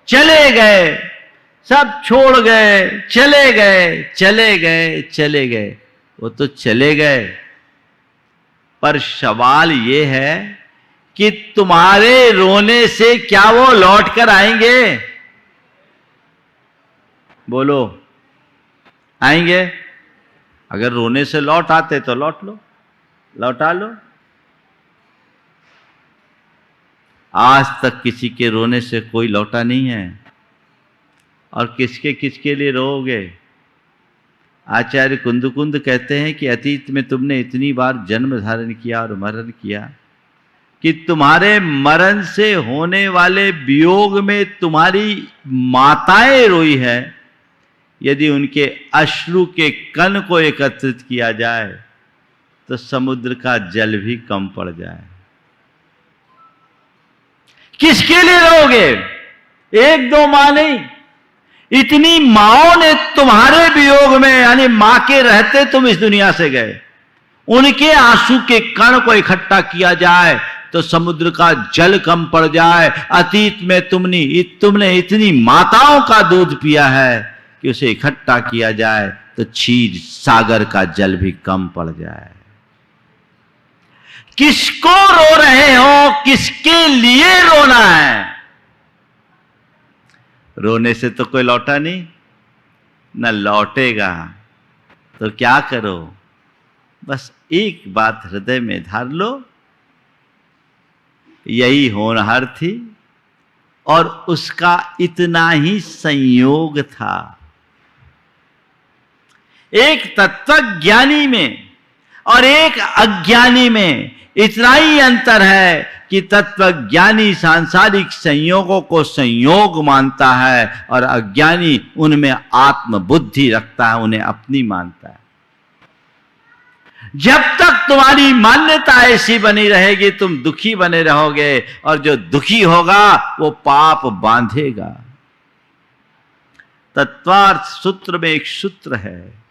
चले गए, सब छोड़ गए, चले गए। वो तो चले गए, पर सवाल ये है कि तुम्हारे रोने से क्या वो लौट कर आएंगे? बोलो, आएंगे? अगर रोने से लौट आते तो लौटा लो। आज तक किसी के रोने से कोई लौटा नहीं है। और किसके लिए रोओगे? आचार्य कुंद कहते हैं कि अतीत में तुमने इतनी बार जन्म धारण किया और मरण किया कि तुम्हारे मरण से होने वाले वियोग में तुम्हारी माताएं रोई है। यदि उनके अश्रु के कण को एकत्रित किया जाए तो समुद्र का जल भी कम पड़ जाए। किसके लिए रोगे? एक दो मां नहीं, इतनी माओं ने तुम्हारे वियोग में, यानी मां के रहते तुम इस दुनिया से गए, उनके आंसू के कण को इकट्ठा किया जाए तो समुद्र का जल कम पड़ जाए। अतीत में तुमने इतनी माताओं का दूध पिया है कि उसे इकट्ठा किया जाए तो क्षीर सागर का जल भी कम पड़ जाए। किसको रो रहे हो? किसके लिए रोना है? रोने से तो कोई लौटा नहीं, न लौटेगा। तो क्या करो? बस एक बात हृदय में धार लो, यही होनहार थी और उसका इतना ही संयोग था। एक तत्वज्ञानी में और एक अज्ञानी में इतना ही अंतर है कि तत्वज्ञानी सांसारिक संयोगों को संयोग मानता है और अज्ञानी उनमें आत्मबुद्धि रखता है, उन्हें अपनी मानता है। जब तक तुम्हारी मान्यता ऐसी बनी रहेगी तुम दुखी बने रहोगे, और जो दुखी होगा वो पाप बांधेगा। तत्वार्थ सूत्र में एक सूत्र है,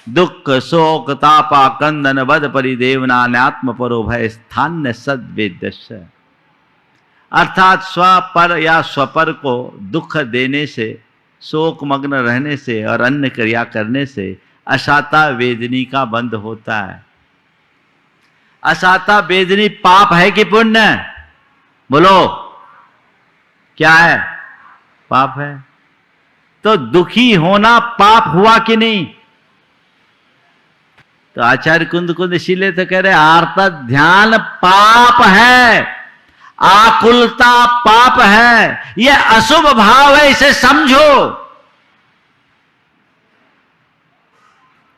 दुख शोक तापा कंदन वद परिदेवना न्यात्म परो भय स्थान्य सद्वेद्यस्य। अर्थात स्वपर या स्वपर को दुख देने से, शोक मग्न रहने से और अन्य क्रिया करने से अशाता वेदनी का बंध होता है। अशाता वेदनी पाप है कि पुण्य? बोलो, क्या है? पाप है। तो दुखी होना पाप हुआ कि नहीं? तो आचार्य कुंद इसीलिए तो कह रहे आर्त ध्यान पाप है, आकुलता पाप है, यह अशुभ भाव है, इसे समझो।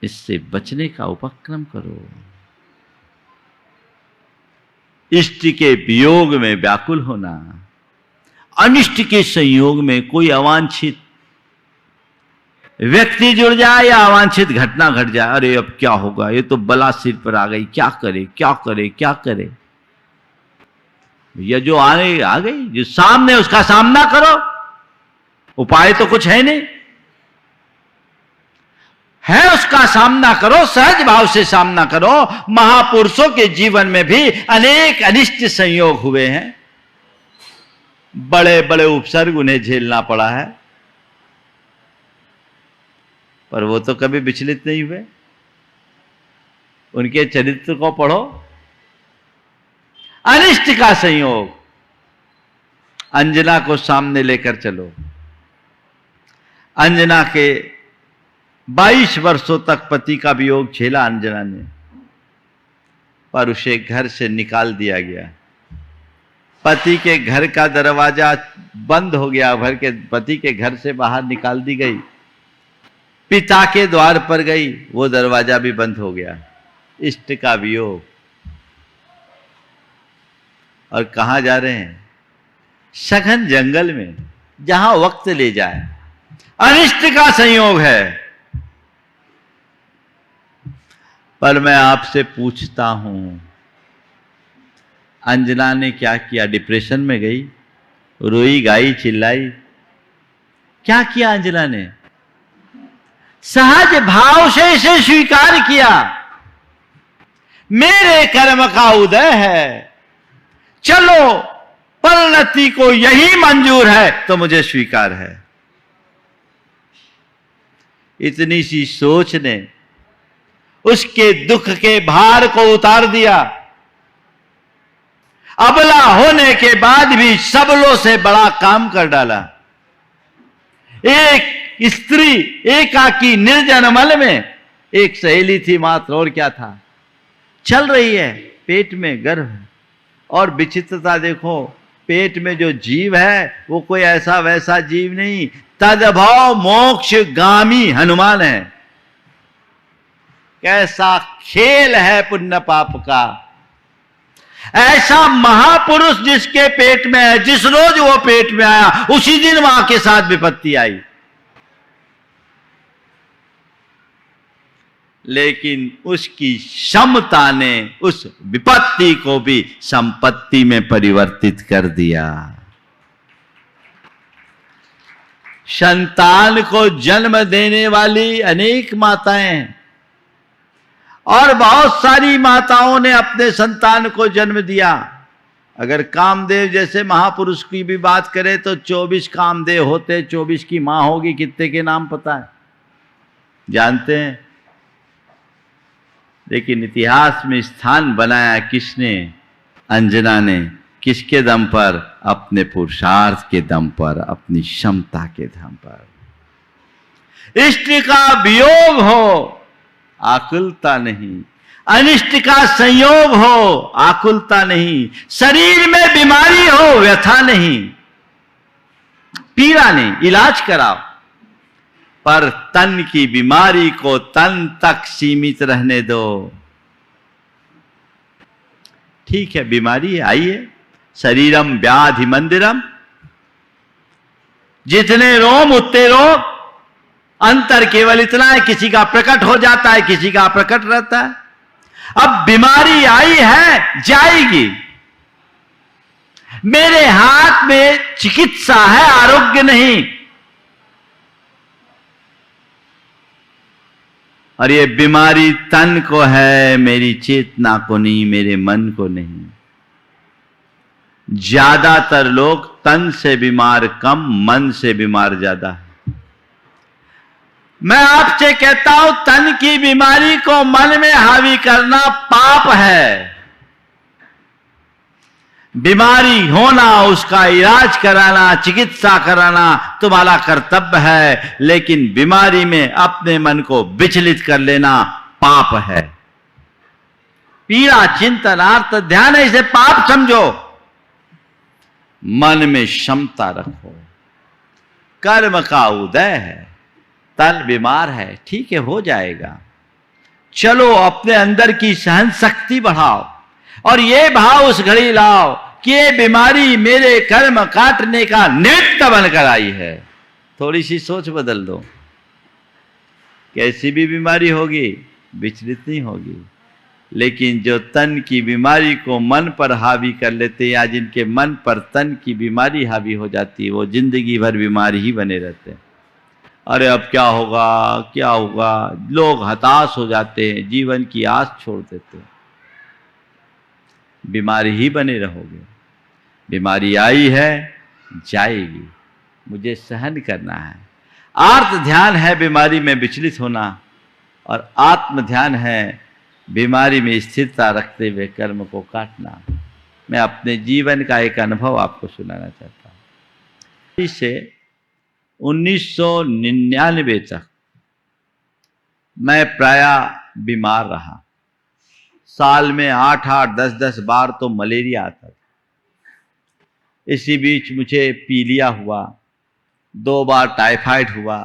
इससे बचने का उपक्रम करो। इष्ट के वियोग में व्याकुल होना, अनिष्ट के संयोग में कोई अवांछित व्यक्ति जुड़ जाए या अवांछित घटना घट जाए, अरे अब क्या होगा, ये तो बला सिर पर आ गई, क्या करे। ये जो आ गई, जो सामने, उसका सामना करो। उपाय तो कुछ है नहीं, है उसका सामना करो, सहज भाव से सामना करो। महापुरुषों के जीवन में भी अनेक अनिष्ट संयोग हुए हैं, बड़े बड़े उपसर्ग उन्हें झेलना पड़ा है, पर वो तो कभी विचलित नहीं हुए। उनके चरित्र को पढ़ो। अनिष्ट का संयोग, अंजना को सामने लेकर चलो। अंजना के 22 वर्षों तक पति का वियोग झेला अंजना ने, पर उसे घर से निकाल दिया गया। पति के घर का दरवाजा बंद हो गया, पति के घर से बाहर निकाल दी गई। पिता के द्वार पर गई, वो दरवाजा भी बंद हो गया। इष्ट का वियोग। और कहां जा रहे हैं? सघन जंगल में, जहां वक्त ले जाए। अनिष्ट का संयोग है। पर मैं आपसे पूछता हूं, अंजना ने क्या किया? डिप्रेशन में गई, रोई, गाई, चिल्लाई। क्या किया अंजना ने? सहज भाव से इसे स्वीकार किया। मेरे कर्म का उदय है, चलो परिणति को यही मंजूर है तो मुझे स्वीकार है। इतनी सी सोच ने उसके दुख के भार को उतार दिया। अबला होने के बाद भी सबलों से बड़ा काम कर डाला। एक स्त्री एकाकी निर्जन मल में, एक सहेली थी मात्र, और क्या था? चल रही है, पेट में गर्भ है। और विचित्रता देखो, पेट में जो जीव है वो कोई ऐसा वैसा जीव नहीं, तदभव मोक्ष गामी हनुमान है। कैसा खेल है पुण्य पाप का। ऐसा महापुरुष जिसके पेट में है, जिस रोज वो पेट में आया उसी दिन वहां के साथ विपत्ति आई। लेकिन उसकी क्षमता ने उस विपत्ति को भी संपत्ति में परिवर्तित कर दिया। संतान को जन्म देने वाली अनेक माताएं हैं, और बहुत सारी माताओं ने अपने संतान को जन्म दिया। अगर कामदेव जैसे महापुरुष की भी बात करें तो 24 कामदेव होते, 24 की मां होगी। कितने के नाम पता है? जानते हैं? लेकिन इतिहास में स्थान बनाया किसने? अंजना ने। किसके दम पर? अपने पुरुषार्थ के दम पर, अपनी क्षमता के दम पर। इष्ट का वियोग हो, आकुलता नहीं। अनिष्ट का संयोग हो, आकुलता नहीं। शरीर में बीमारी हो, व्यथा नहीं, पीड़ा नहीं, इलाज कराओ। पर तन की बीमारी को तन तक सीमित रहने दो। ठीक है, बीमारी आई है, शरीरम व्याधि मंदिरम, जितने रोम उतने रोग। अंतर केवल इतना है, किसी का प्रकट हो जाता है, किसी का अप्रकट रहता है। अब बीमारी आई है, जाएगी। मेरे हाथ में चिकित्सा है, आरोग्य नहीं। और ये बीमारी तन को है, मेरी चेतना को नहीं, मेरे मन को नहीं। ज्यादातर लोग तन से बीमार कम, मन से बीमार ज्यादा है। मैं आपसे कहता हूं, तन की बीमारी को मन में हावी करना पाप है। बीमारी होना, उसका इलाज कराना, चिकित्सा कराना तुम्हारा कर्तव्य है। लेकिन बीमारी में अपने मन को विचलित कर लेना पाप है। पीड़ा, चिंतन, आर्त, ध्यान, इसे पाप समझो। मन में क्षमता रखो। कर्म का उदय है, तन बीमार है, ठीक है, हो जाएगा। चलो अपने अंदर की सहन शक्ति बढ़ाओ और ये भाव उस घड़ी लाओ कि ये बीमारी मेरे कर्म काटने का निमित्त बनकर आई है। थोड़ी सी सोच बदल दो। कैसी भी बीमारी होगी, विचलित नहीं होगी। लेकिन जो तन की बीमारी को मन पर हावी कर लेते हैं, या जिनके मन पर तन की बीमारी हावी हो जाती है, वो जिंदगी भर बीमारी ही बने रहते हैं। अरे अब क्या होगा, क्या होगा, लोग हताश हो जाते हैं, जीवन की आस छोड़ देते हैं। बीमारी ही बने रहोगे। बीमारी आई है, जाएगी, मुझे सहन करना है। आर्त ध्यान है बीमारी में विचलित होना, और आत्म ध्यान है बीमारी में स्थिरता रखते हुए कर्म को काटना। मैं अपने जीवन का एक अनुभव आपको सुनाना चाहता हूँ। इससे 1999 तक मैं प्रायः बीमार रहा। साल में 8-8, 10-10 बार तो मलेरिया आता था। इसी बीच मुझे पीलिया हुआ, 2 बार टाइफाइड हुआ,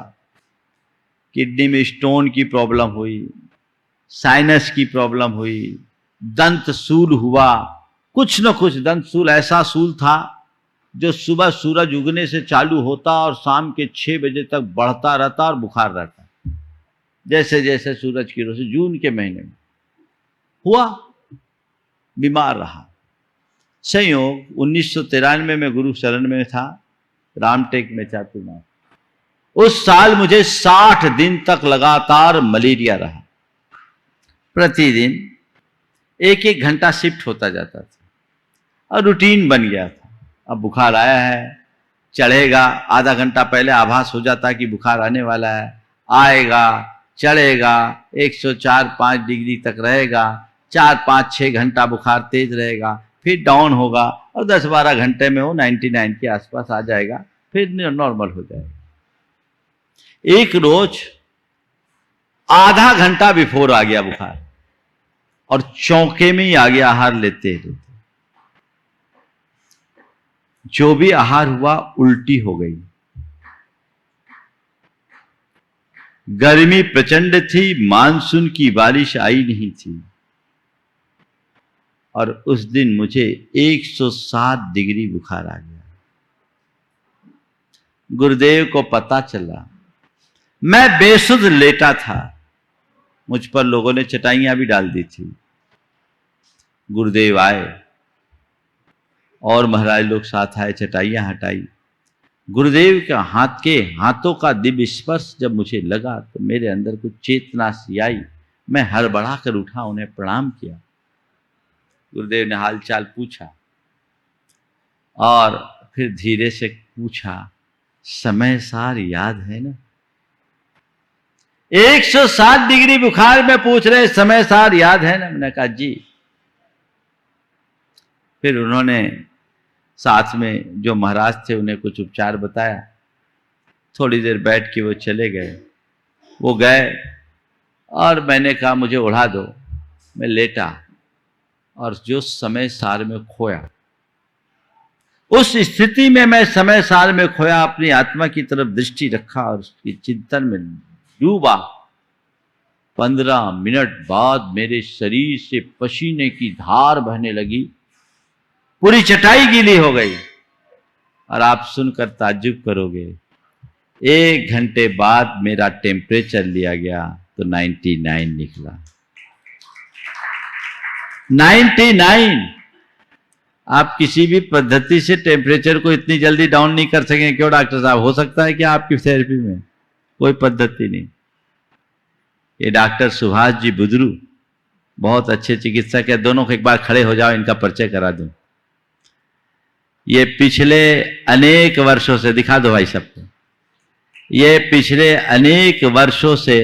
किडनी में स्टोन की प्रॉब्लम हुई, साइनस की प्रॉब्लम हुई, दंत सूल हुआ। कुछ न कुछ दंत सूल, ऐसा सूल था जो सुबह सूरज उगने से चालू होता और शाम के 6 बजे तक बढ़ता रहता और बुखार रहता, जैसे जैसे सूरज की रोशनी। जून के महीने में हुआ, बीमार रहा। संयोग 1993 में गुरु शरण में था, रामटेक में चातुर्मास। उस साल मुझे 60 दिन तक लगातार मलेरिया रहा। प्रतिदिन 1-1 घंटा शिफ्ट होता जाता था और रूटीन बन गया था। अब बुखार आया है, चढ़ेगा, आधा घंटा पहले आभास हो जाता कि बुखार आने वाला है, आएगा, चढ़ेगा, 104-5 डिग्री तक रहेगा, 4-5-6 घंटा बुखार तेज रहेगा, फिर डाउन होगा और 10-12 घंटे में वो 99 के आसपास आ जाएगा, फिर नॉर्मल हो जाएगा। एक रोज आधा घंटा बिफोर आ गया बुखार और चौंके में ही आ गया आहार लेते लेते। जो भी आहार हुआ उल्टी हो गई। गर्मी प्रचंड थी, मानसून की बारिश आई नहीं थी और उस दिन मुझे 107 डिग्री बुखार आ गया। गुरुदेव को पता चला, मैं बेसुध लेटा था। मुझ पर लोगों ने चटाइयां भी डाल दी थी। गुरुदेव आए और महाराज लोग साथ आए, चटाइयां हटाई। गुरुदेव के हाथों का दिव्य स्पर्श जब मुझे लगा तो मेरे अंदर कुछ चेतना सी आई। मैं हड़बड़ा कर उठा, उन्हें प्रणाम किया। गुरुदेव ने हालचाल पूछा और फिर धीरे से पूछा, समय सार याद है ना? 107 डिग्री बुखार में पूछ रहे, समय सार याद है ना? मैंने कहा जी। फिर उन्होंने साथ में जो महाराज थे उन्हें कुछ उपचार बताया। थोड़ी देर बैठ के वो चले गए। वो गए और मैंने कहा मुझे उड़ा दो। मैं लेटा और जो समय सार में खोया, उस स्थिति में मैं समय सार में खोया, अपनी आत्मा की तरफ दृष्टि रखा और उसकी चिंतन में डूबा। 15 मिनट बाद मेरे शरीर से पसीने की धार बहने लगी, पूरी चटाई गीली हो गई। और आप सुनकर ताज्जुब करोगे, 1 घंटे बाद मेरा टेम्परेचर लिया गया तो 99 निकला। 99। आप किसी भी पद्धति से टेम्परेचर को इतनी जल्दी डाउन नहीं कर सकेंगे। क्यों डॉक्टर साहब? हो सकता है कि आपकी थेरेपी में कोई पद्धति नहीं। ये डॉक्टर सुभाष जी बुदरू बहुत अच्छे चिकित्सक है। दोनों को एक बार खड़े हो जाओ, इनका परिचय करा दूं। ये पिछले अनेक वर्षों से, दिखा दो भाई सबको, ये पिछले अनेक वर्षों से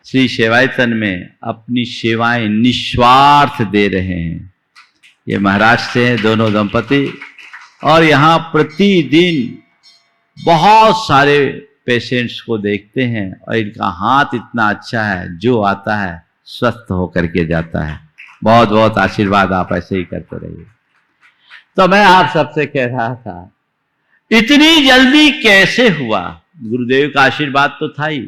श्री सेवायतन में अपनी सेवाएं निस्वार्थ दे रहे हैं। ये महाराष्ट्र से हैं दोनों दंपति और यहाँ प्रतिदिन बहुत सारे पेशेंट्स को देखते हैं और इनका हाथ इतना अच्छा है, जो आता है स्वस्थ होकर के जाता है। बहुत बहुत आशीर्वाद, आप ऐसे ही करते रहिए। तो मैं आप सबसे कह रहा था, इतनी जल्दी कैसे हुआ? गुरुदेव का आशीर्वाद तो था ही,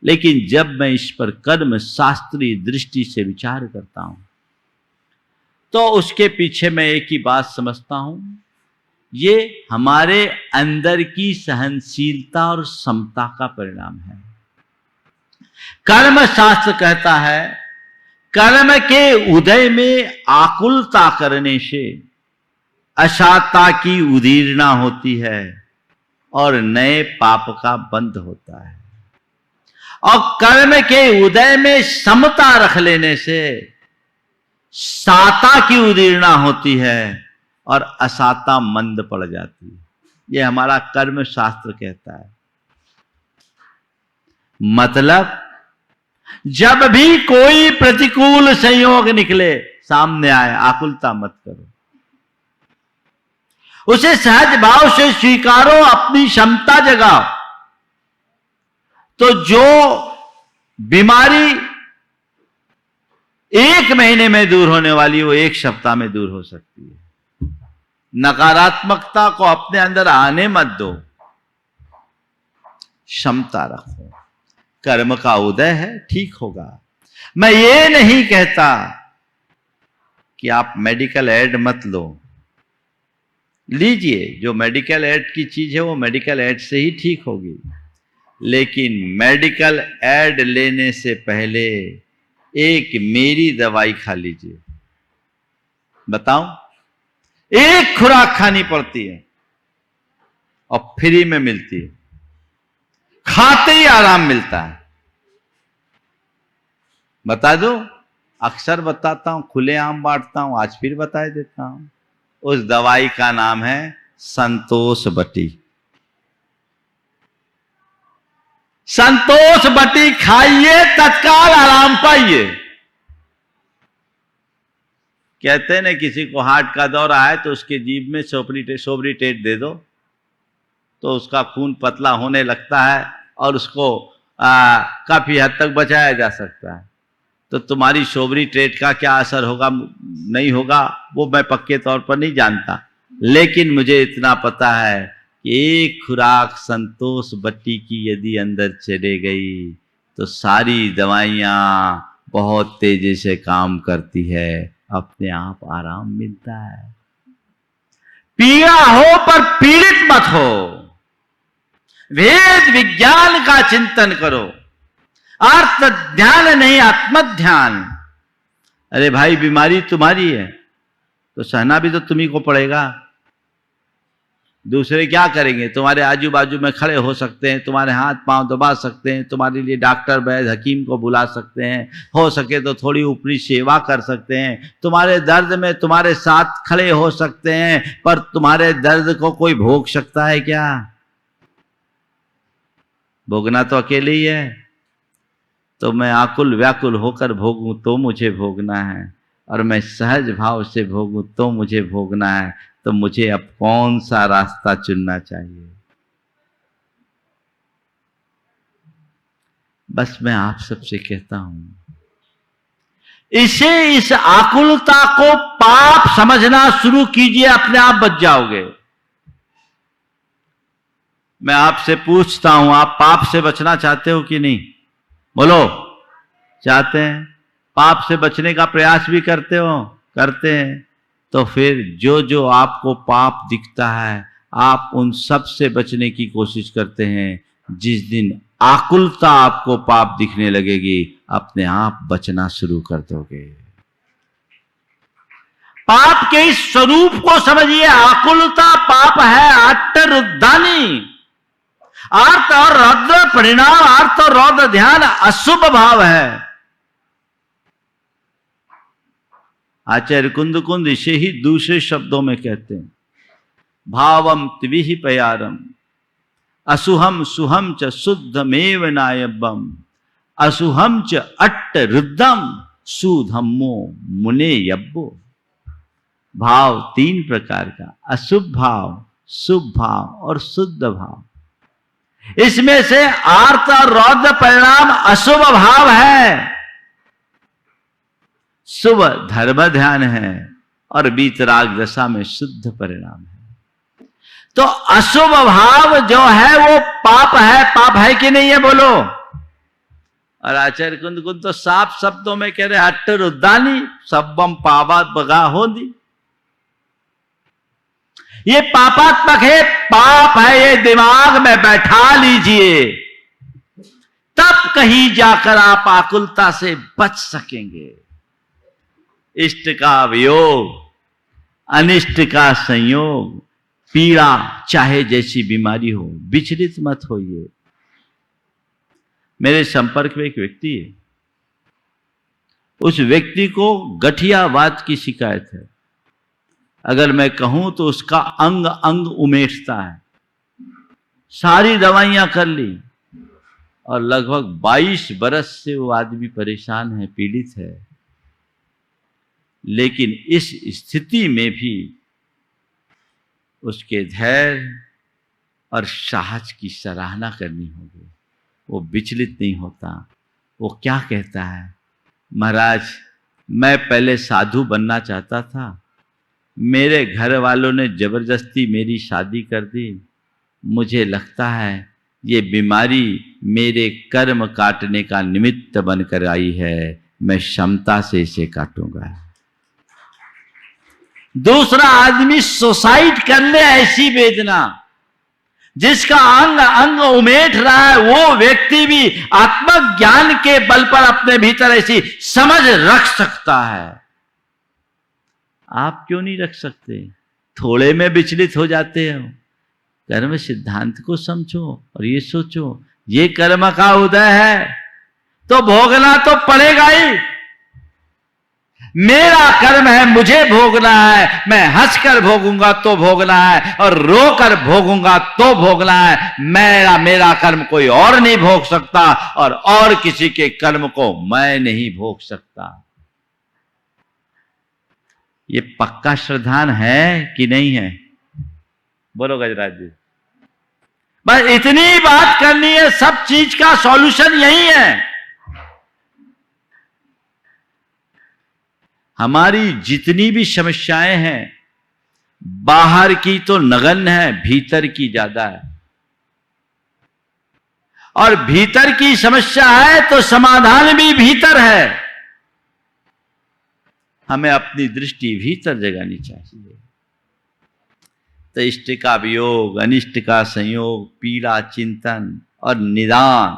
लेकिन जब मैं इस पर कर्म शास्त्रीय दृष्टि से विचार करता हूं तो उसके पीछे मैं एक ही बात समझता हूं, ये हमारे अंदर की सहनशीलता और समता का परिणाम है। कर्म शास्त्र कहता है, कर्म के उदय में आकुलता करने से अशांता की उदीर्णा होती है और नए पाप का बंध होता है। और कर्म के उदय में समता रख लेने से साता की उदीर्णा होती है और असाता मंद पड़ जाती है। यह हमारा कर्म शास्त्र कहता है। मतलब जब भी कोई प्रतिकूल संयोग निकले, सामने आए, आकुलता मत करो, उसे सहज भाव से स्वीकारो, अपनी क्षमता जगाओ। तो जो बीमारी 1 महीने में दूर होने वाली, वो 1 सप्ताह में दूर हो सकती है। नकारात्मकता को अपने अंदर आने मत दो, क्षमता रखो। कर्म का उदय है, ठीक होगा। मैं ये नहीं कहता कि आप मेडिकल एड मत लो, लीजिए। जो मेडिकल एड की चीज है वो मेडिकल एड से ही ठीक होगी, लेकिन मेडिकल एड लेने से पहले एक मेरी दवाई खा लीजिए। बताऊं, 1 खुराक खानी पड़ती है और फ्री में मिलती है, खाते ही आराम मिलता है। बता दो, अक्सर बताता हूं, खुलेआम बांटता हूं, आज फिर बता देता हूं। उस दवाई का नाम है संतोष बटी। संतोष बटी खाइए, तत्काल आराम पाइए। कहते हैं ना, किसी को हार्ट का दौरा है तो उसके जीभ में सोब्रिटेट दे दो, तो उसका खून पतला होने लगता है और उसको काफी हद तक बचाया जा सकता है। तो तुम्हारी सोब्रिटेट का क्या असर होगा नहीं होगा वो मैं पक्के तौर पर नहीं जानता, लेकिन मुझे इतना पता है कि 1 खुराक संतोष बट्टी की यदि अंदर चले गई तो सारी दवाइयां बहुत तेजी से काम करती है, अपने आप आराम मिलता है। पीड़ा हो पर पीड़ित मत हो, वेद विज्ञान का चिंतन करो, अर्थ ध्यान नहीं आत्म ध्यान। अरे भाई, बीमारी तुम्हारी है तो सहना भी तो तुम्ही को पड़ेगा। दूसरे क्या करेंगे? तुम्हारे आजू बाजू में खड़े हो सकते हैं, तुम्हारे हाथ पांव दबा सकते हैं, तुम्हारे लिए डॉक्टर वैद्य हकीम को बुला सकते हैं, हो सके तो थोड़ी ऊपरी सेवा कर सकते हैं, तुम्हारे दर्द में तुम्हारे साथ खड़े हो सकते हैं, पर तुम्हारे दर्द को कोई भोग सकता है क्या? भोगना तो अकेले ही है। तो मैं आकुल व्याकुल होकर भोगूं तो मुझे भोगना है, और मैं सहज भाव से भोगूं तो मुझे भोगना है। तो मुझे अब कौन सा रास्ता चुनना चाहिए? बस मैं आप सबसे कहता हूं, इस आकुलता को पाप समझना शुरू कीजिए, अपने आप बच जाओगे। मैं आपसे पूछता हूं, आप पाप से बचना चाहते हो कि नहीं? बोलो, चाहते हैं? पाप से बचने का प्रयास भी करते हो? करते हैं। तो फिर जो जो आपको पाप दिखता है, आप उन सब से बचने की कोशिश करते हैं। जिस दिन आकुलता आपको पाप दिखने लगेगी, अपने आप बचना शुरू कर दोगे। पाप के इस स्वरूप को समझिए। आकुलता पाप है, अट्टरुद्धानी। अर्थ और रौद्र परिणाम, अर्थ और रौद्र ध्यान अशुभ भाव है। आचार्य कुंद इसे ही दूसरे शब्दों में कहते हैं, भावम त्विहि पयारम असुहम सुहम च शुद्धमेव नायबम असुहम च अट्ट रुद्धम सुधम्मो मुने यब्बो। भाव 3 प्रकार का, अशुभ भाव, शुभ भाव और शुद्ध भाव। इसमें से आर्त और रौद्र परिणाम अशुभ भाव है, शुभ धर्म ध्यान है, और वीतराग दशा में शुद्ध परिणाम है। तो अशुभ भाव जो है वो पाप है। पाप है कि नहीं है? बोलो। और आचार्य कुंद तो साफ शब्दों में कह रहे, अट्टरुद्धानी सब्बम पावात बगा होदी। ये पापात्मक है, पाप है, ये दिमाग में बैठा लीजिए, तब कहीं जाकर आप आकुलता से बच सकेंगे। इष्ट का वियोग, अनिष्ट का संयोग, पीड़ा चाहे जैसी बीमारी हो, विचलित मत होइए। मेरे संपर्क में एक व्यक्ति है, उस व्यक्ति को गठियावात की शिकायत है। अगर मैं कहूं तो उसका अंग अंग उमेटता है। सारी दवाइयां कर ली और लगभग 22 बरस से वो आदमी परेशान है, पीड़ित है। लेकिन इस स्थिति में भी उसके धैर्य और साहस की सराहना करनी होगी। वो विचलित नहीं होता। वो क्या कहता है, महाराज मैं पहले साधु बनना चाहता था, मेरे घर वालों ने जबरदस्ती मेरी शादी कर दी। मुझे लगता है ये बीमारी मेरे कर्म काटने का निमित्त बनकर आई है, मैं क्षमता से इसे काटूंगा। दूसरा आदमी सुसाइड कर ले, ऐसी वेदना जिसका अंग अंग उमेट रहा है, वो व्यक्ति भी आत्मज्ञान के बल पर अपने भीतर ऐसी समझ रख सकता है। आप क्यों नहीं रख सकते? थोड़े में विचलित हो जाते हो। कर्म सिद्धांत को समझो और ये सोचो, ये कर्म का उदय है तो भोगना तो पड़ेगा ही। मेरा कर्म है, मुझे भोगना है। मैं हंसकर भोगूंगा तो भोगना है और रोकर भोगूंगा तो भोगना है। मेरा कर्म कोई और नहीं भोग सकता और किसी के कर्म को मैं नहीं भोग सकता। ये पक्का श्रद्धान है कि नहीं है? बोलो गजराज जी। बस इतनी बात करनी है, सब चीज का सॉल्यूशन यही है। हमारी जितनी भी समस्याएं हैं, बाहर की तो नगण्य है, भीतर की ज्यादा है। और भीतर की समस्या है तो समाधान भी भीतर है। हमें अपनी दृष्टि भीतर जगानी चाहिए। तो इष्ट का वियोग, अनिष्ट का संयोग, पीड़ा चिंतन और निदान।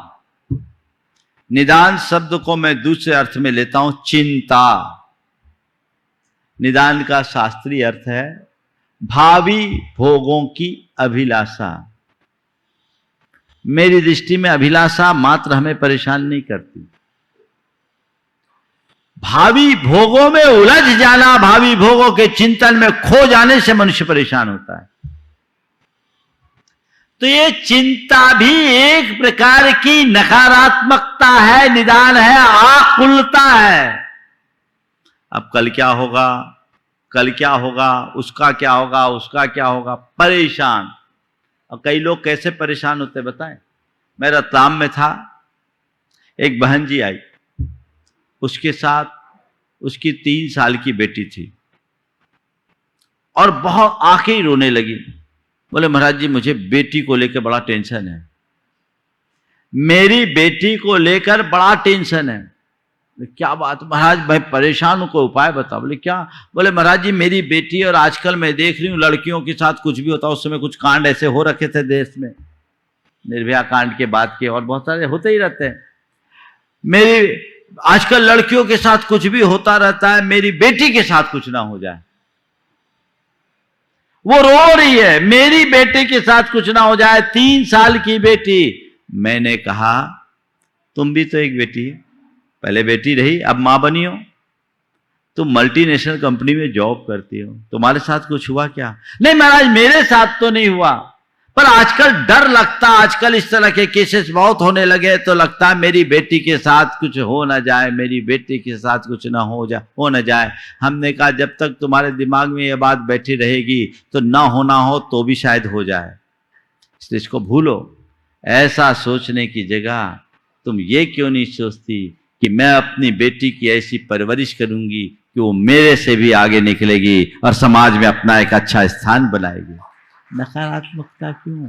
निदान शब्द को मैं दूसरे अर्थ में लेता हूं, चिंता। निदान का शास्त्रीय अर्थ है भावी भोगों की अभिलाषा। मेरी दृष्टि में अभिलाषा मात्र हमें परेशान नहीं करती। भावी भोगों में उलझ जाना, भावी भोगों के चिंतन में खो जाने से मनुष्य परेशान होता है। तो ये चिंता भी एक प्रकार की नकारात्मकता है, निदान है, आकुलता है। अब कल क्या होगा, कल क्या होगा, उसका क्या होगा, उसका क्या होगा, परेशान। और कई लोग कैसे परेशान होते बताएं। मैं रतलाम में था, एक बहन जी आई, उसके साथ उसकी 3 साल की बेटी थी और बहुत आंखें रोने लगी। बोले महाराज जी मुझे बेटी को लेकर बड़ा टेंशन है, मेरी बेटी को लेकर बड़ा टेंशन है। क्या बात महाराज, मैं परेशान हूं, कोई उपाय बताओ। बोले क्या? बोले महाराज जी मेरी बेटी, और आजकल मैं देख रही हूं लड़कियों के साथ कुछ भी होता, उस समय कुछ कांड ऐसे हो रखे थे देश में, निर्भया कांड के बाद के, और बहुत सारे होते ही रहते हैं। मेरी आजकल लड़कियों के साथ कुछ भी होता रहता है, मेरी बेटी के साथ कुछ ना हो जाए। वो रो रही है, मेरी बेटी के साथ कुछ ना हो जाए, 3 साल की बेटी। मैंने कहा तुम भी तो एक बेटी है, पहले बेटी रही अब मां बनी हो, तुम मल्टीनेशनल कंपनी में जॉब करती हो, तुम्हारे साथ कुछ हुआ क्या? नहीं महाराज मेरे साथ तो नहीं हुआ, पर आजकल डर लगता, आजकल इस तरह के केसेस बहुत होने लगे, तो लगता है मेरी बेटी के साथ कुछ हो ना जाए, मेरी बेटी के साथ कुछ ना हो ना जाए। हमने कहा जब तक तुम्हारे दिमाग में ये बात बैठी रहेगी तो ना होना हो तो भी शायद हो जाए, इसलिए इसको भूलो। ऐसा सोचने की जगह तुम ये क्यों नहीं सोचती कि मैं अपनी बेटी की ऐसी परवरिश करूंगी कि वो मेरे से भी आगे निकलेगी और समाज में अपना एक अच्छा स्थान बनाएगी। नकारात्मकता क्यों?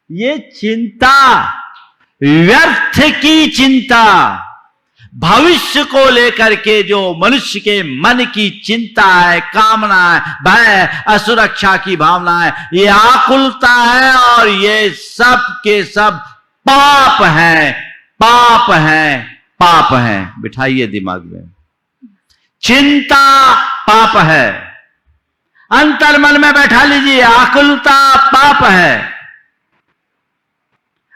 ये चिंता, व्यर्थ की चिंता, भविष्य को लेकर के जो मनुष्य के मन की चिंता है, कामना है, भय, असुरक्षा की भावना है, ये आकुलता है और ये सब के सब पाप है, पाप है, पाप है। बिठाइए दिमाग में, चिंता पाप है, अंतर मन में बैठा लीजिए, आकुलता पाप है।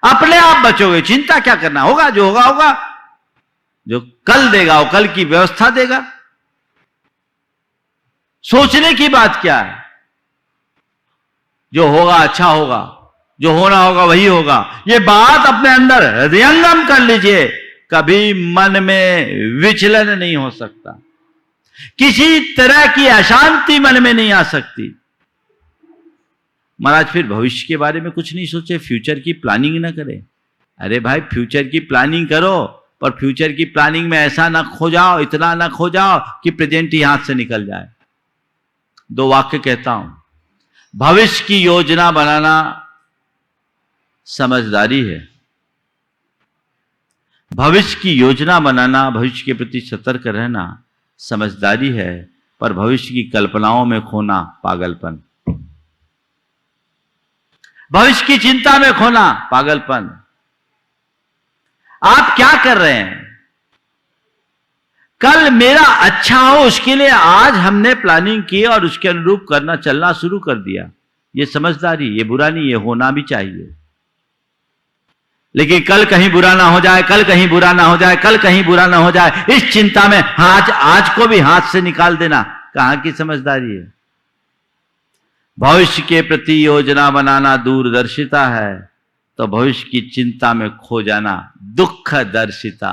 अपने आप बचोगे, चिंता क्या करना, होगा जो होगा होगा, जो कल देगा वो कल की व्यवस्था देगा। सोचने की बात क्या है, जो होगा अच्छा होगा, जो होना होगा वही होगा। ये बात अपने अंदर हृदयंगम कर लीजिए, कभी मन में विचलन नहीं हो सकता, किसी तरह की अशांति मन में नहीं आ सकती। महाराज फिर भविष्य के बारे में कुछ नहीं सोचे, फ्यूचर की प्लानिंग ना करें। अरे भाई फ्यूचर की प्लानिंग करो, पर फ्यूचर की प्लानिंग में ऐसा ना खो जाओ, इतना ना खो जाओ कि प्रेजेंट ही हाथ से निकल जाए। 2 वाक्य कहता हूं, भविष्य की योजना बनाना समझदारी है। भविष्य की योजना बनाना, भविष्य के प्रति सतर्क रहना समझदारी है, पर भविष्य की कल्पनाओं में खोना पागलपन। भविष्य की चिंता में खोना पागलपन। आप क्या कर रहे हैं? कल मेरा अच्छा हो उसके लिए आज हमने प्लानिंग की और उसके अनुरूप करना चलना शुरू कर दिया। ये समझदारी, ये बुरा नहीं, ये होना भी चाहिए। लेकिन कल कहीं बुरा ना हो जाए, कल कहीं बुरा ना हो जाए, कल कहीं बुरा ना हो जाए, इस चिंता में आज को भी हाथ से निकाल देना कहां की समझदारी है? भविष्य के प्रति योजना बनाना दूरदर्शिता है, तो भविष्य की चिंता में खो जाना दुखदर्शिता।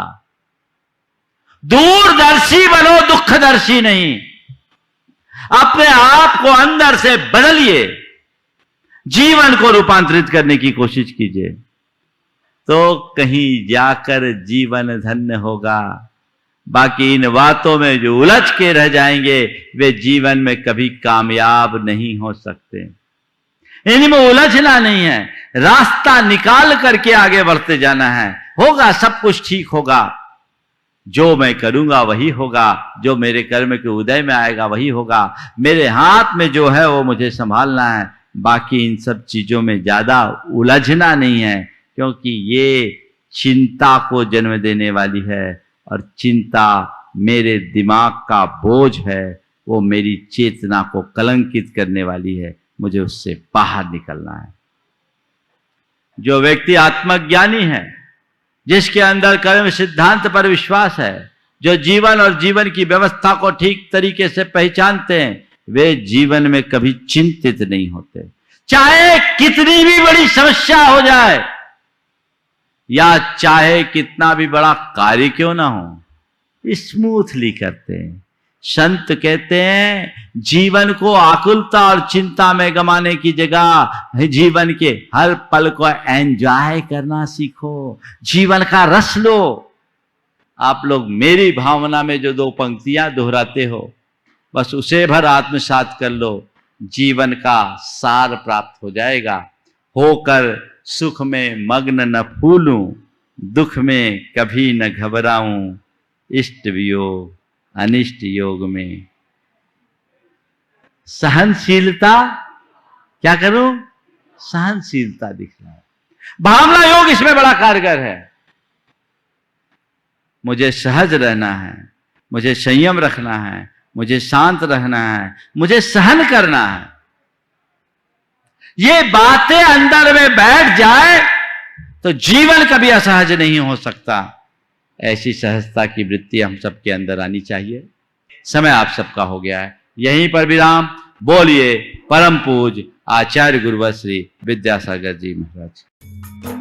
दूरदर्शी बनो, दुखदर्शी नहीं। अपने आप को अंदर से बदलिए, जीवन को रूपांतरित करने की कोशिश कीजिए, तो कहीं जाकर जीवन धन्य होगा। बाकी इन बातों में जो उलझ के रह जाएंगे वे जीवन में कभी कामयाब नहीं हो सकते। इनमें उलझना नहीं है, रास्ता निकाल करके आगे बढ़ते जाना है। होगा, सब कुछ ठीक होगा। जो मैं करूंगा वही होगा, जो मेरे कर्म के उदय में आएगा वही होगा। मेरे हाथ में जो है वो मुझे संभालना है। बाकी इन सब चीजों में ज्यादा उलझना नहीं है, क्योंकि ये चिंता को जन्म देने वाली है, और चिंता मेरे दिमाग का बोझ है, वो मेरी चेतना को कलंकित करने वाली है। मुझे उससे बाहर निकलना है। जो व्यक्ति आत्मज्ञानी है, जिसके अंदर कर्म सिद्धांत पर विश्वास है, जो जीवन और जीवन की व्यवस्था को ठीक तरीके से पहचानते हैं, वे जीवन में कभी चिंतित नहीं होते। चाहे कितनी भी बड़ी समस्या हो जाए, या चाहे कितना भी बड़ा कार्य क्यों ना हो, स्मूथली करते हैं। संत कहते हैं जीवन को आकुलता और चिंता में गंवाने की जगह जीवन के हर पल को एंजॉय करना सीखो, जीवन का रस लो। आप लोग मेरी भावना में जो 2 पंक्तियां दोहराते हो, बस उसे भर आत्मसात कर लो, जीवन का सार प्राप्त हो जाएगा। होकर सुख में मग्न न फूलूं, दुख में कभी न घबराऊं, इष्ट वियोग अनिष्ट योग में सहनशीलता क्या करूं? सहनशीलता दिखना है। भावना योग इसमें बड़ा कारगर है। मुझे सहज रहना है, मुझे संयम रखना है, मुझे शांत रहना है, मुझे सहन करना है। ये बातें अंदर में बैठ जाए तो जीवन कभी असहज नहीं हो सकता। ऐसी सहजता की वृत्ति हम सबके अंदर आनी चाहिए। समय आप सबका हो गया है, यहीं पर विराम। बोलिए परम पूज्य आचार्य गुरुवर श्री विद्यासागर जी महाराज।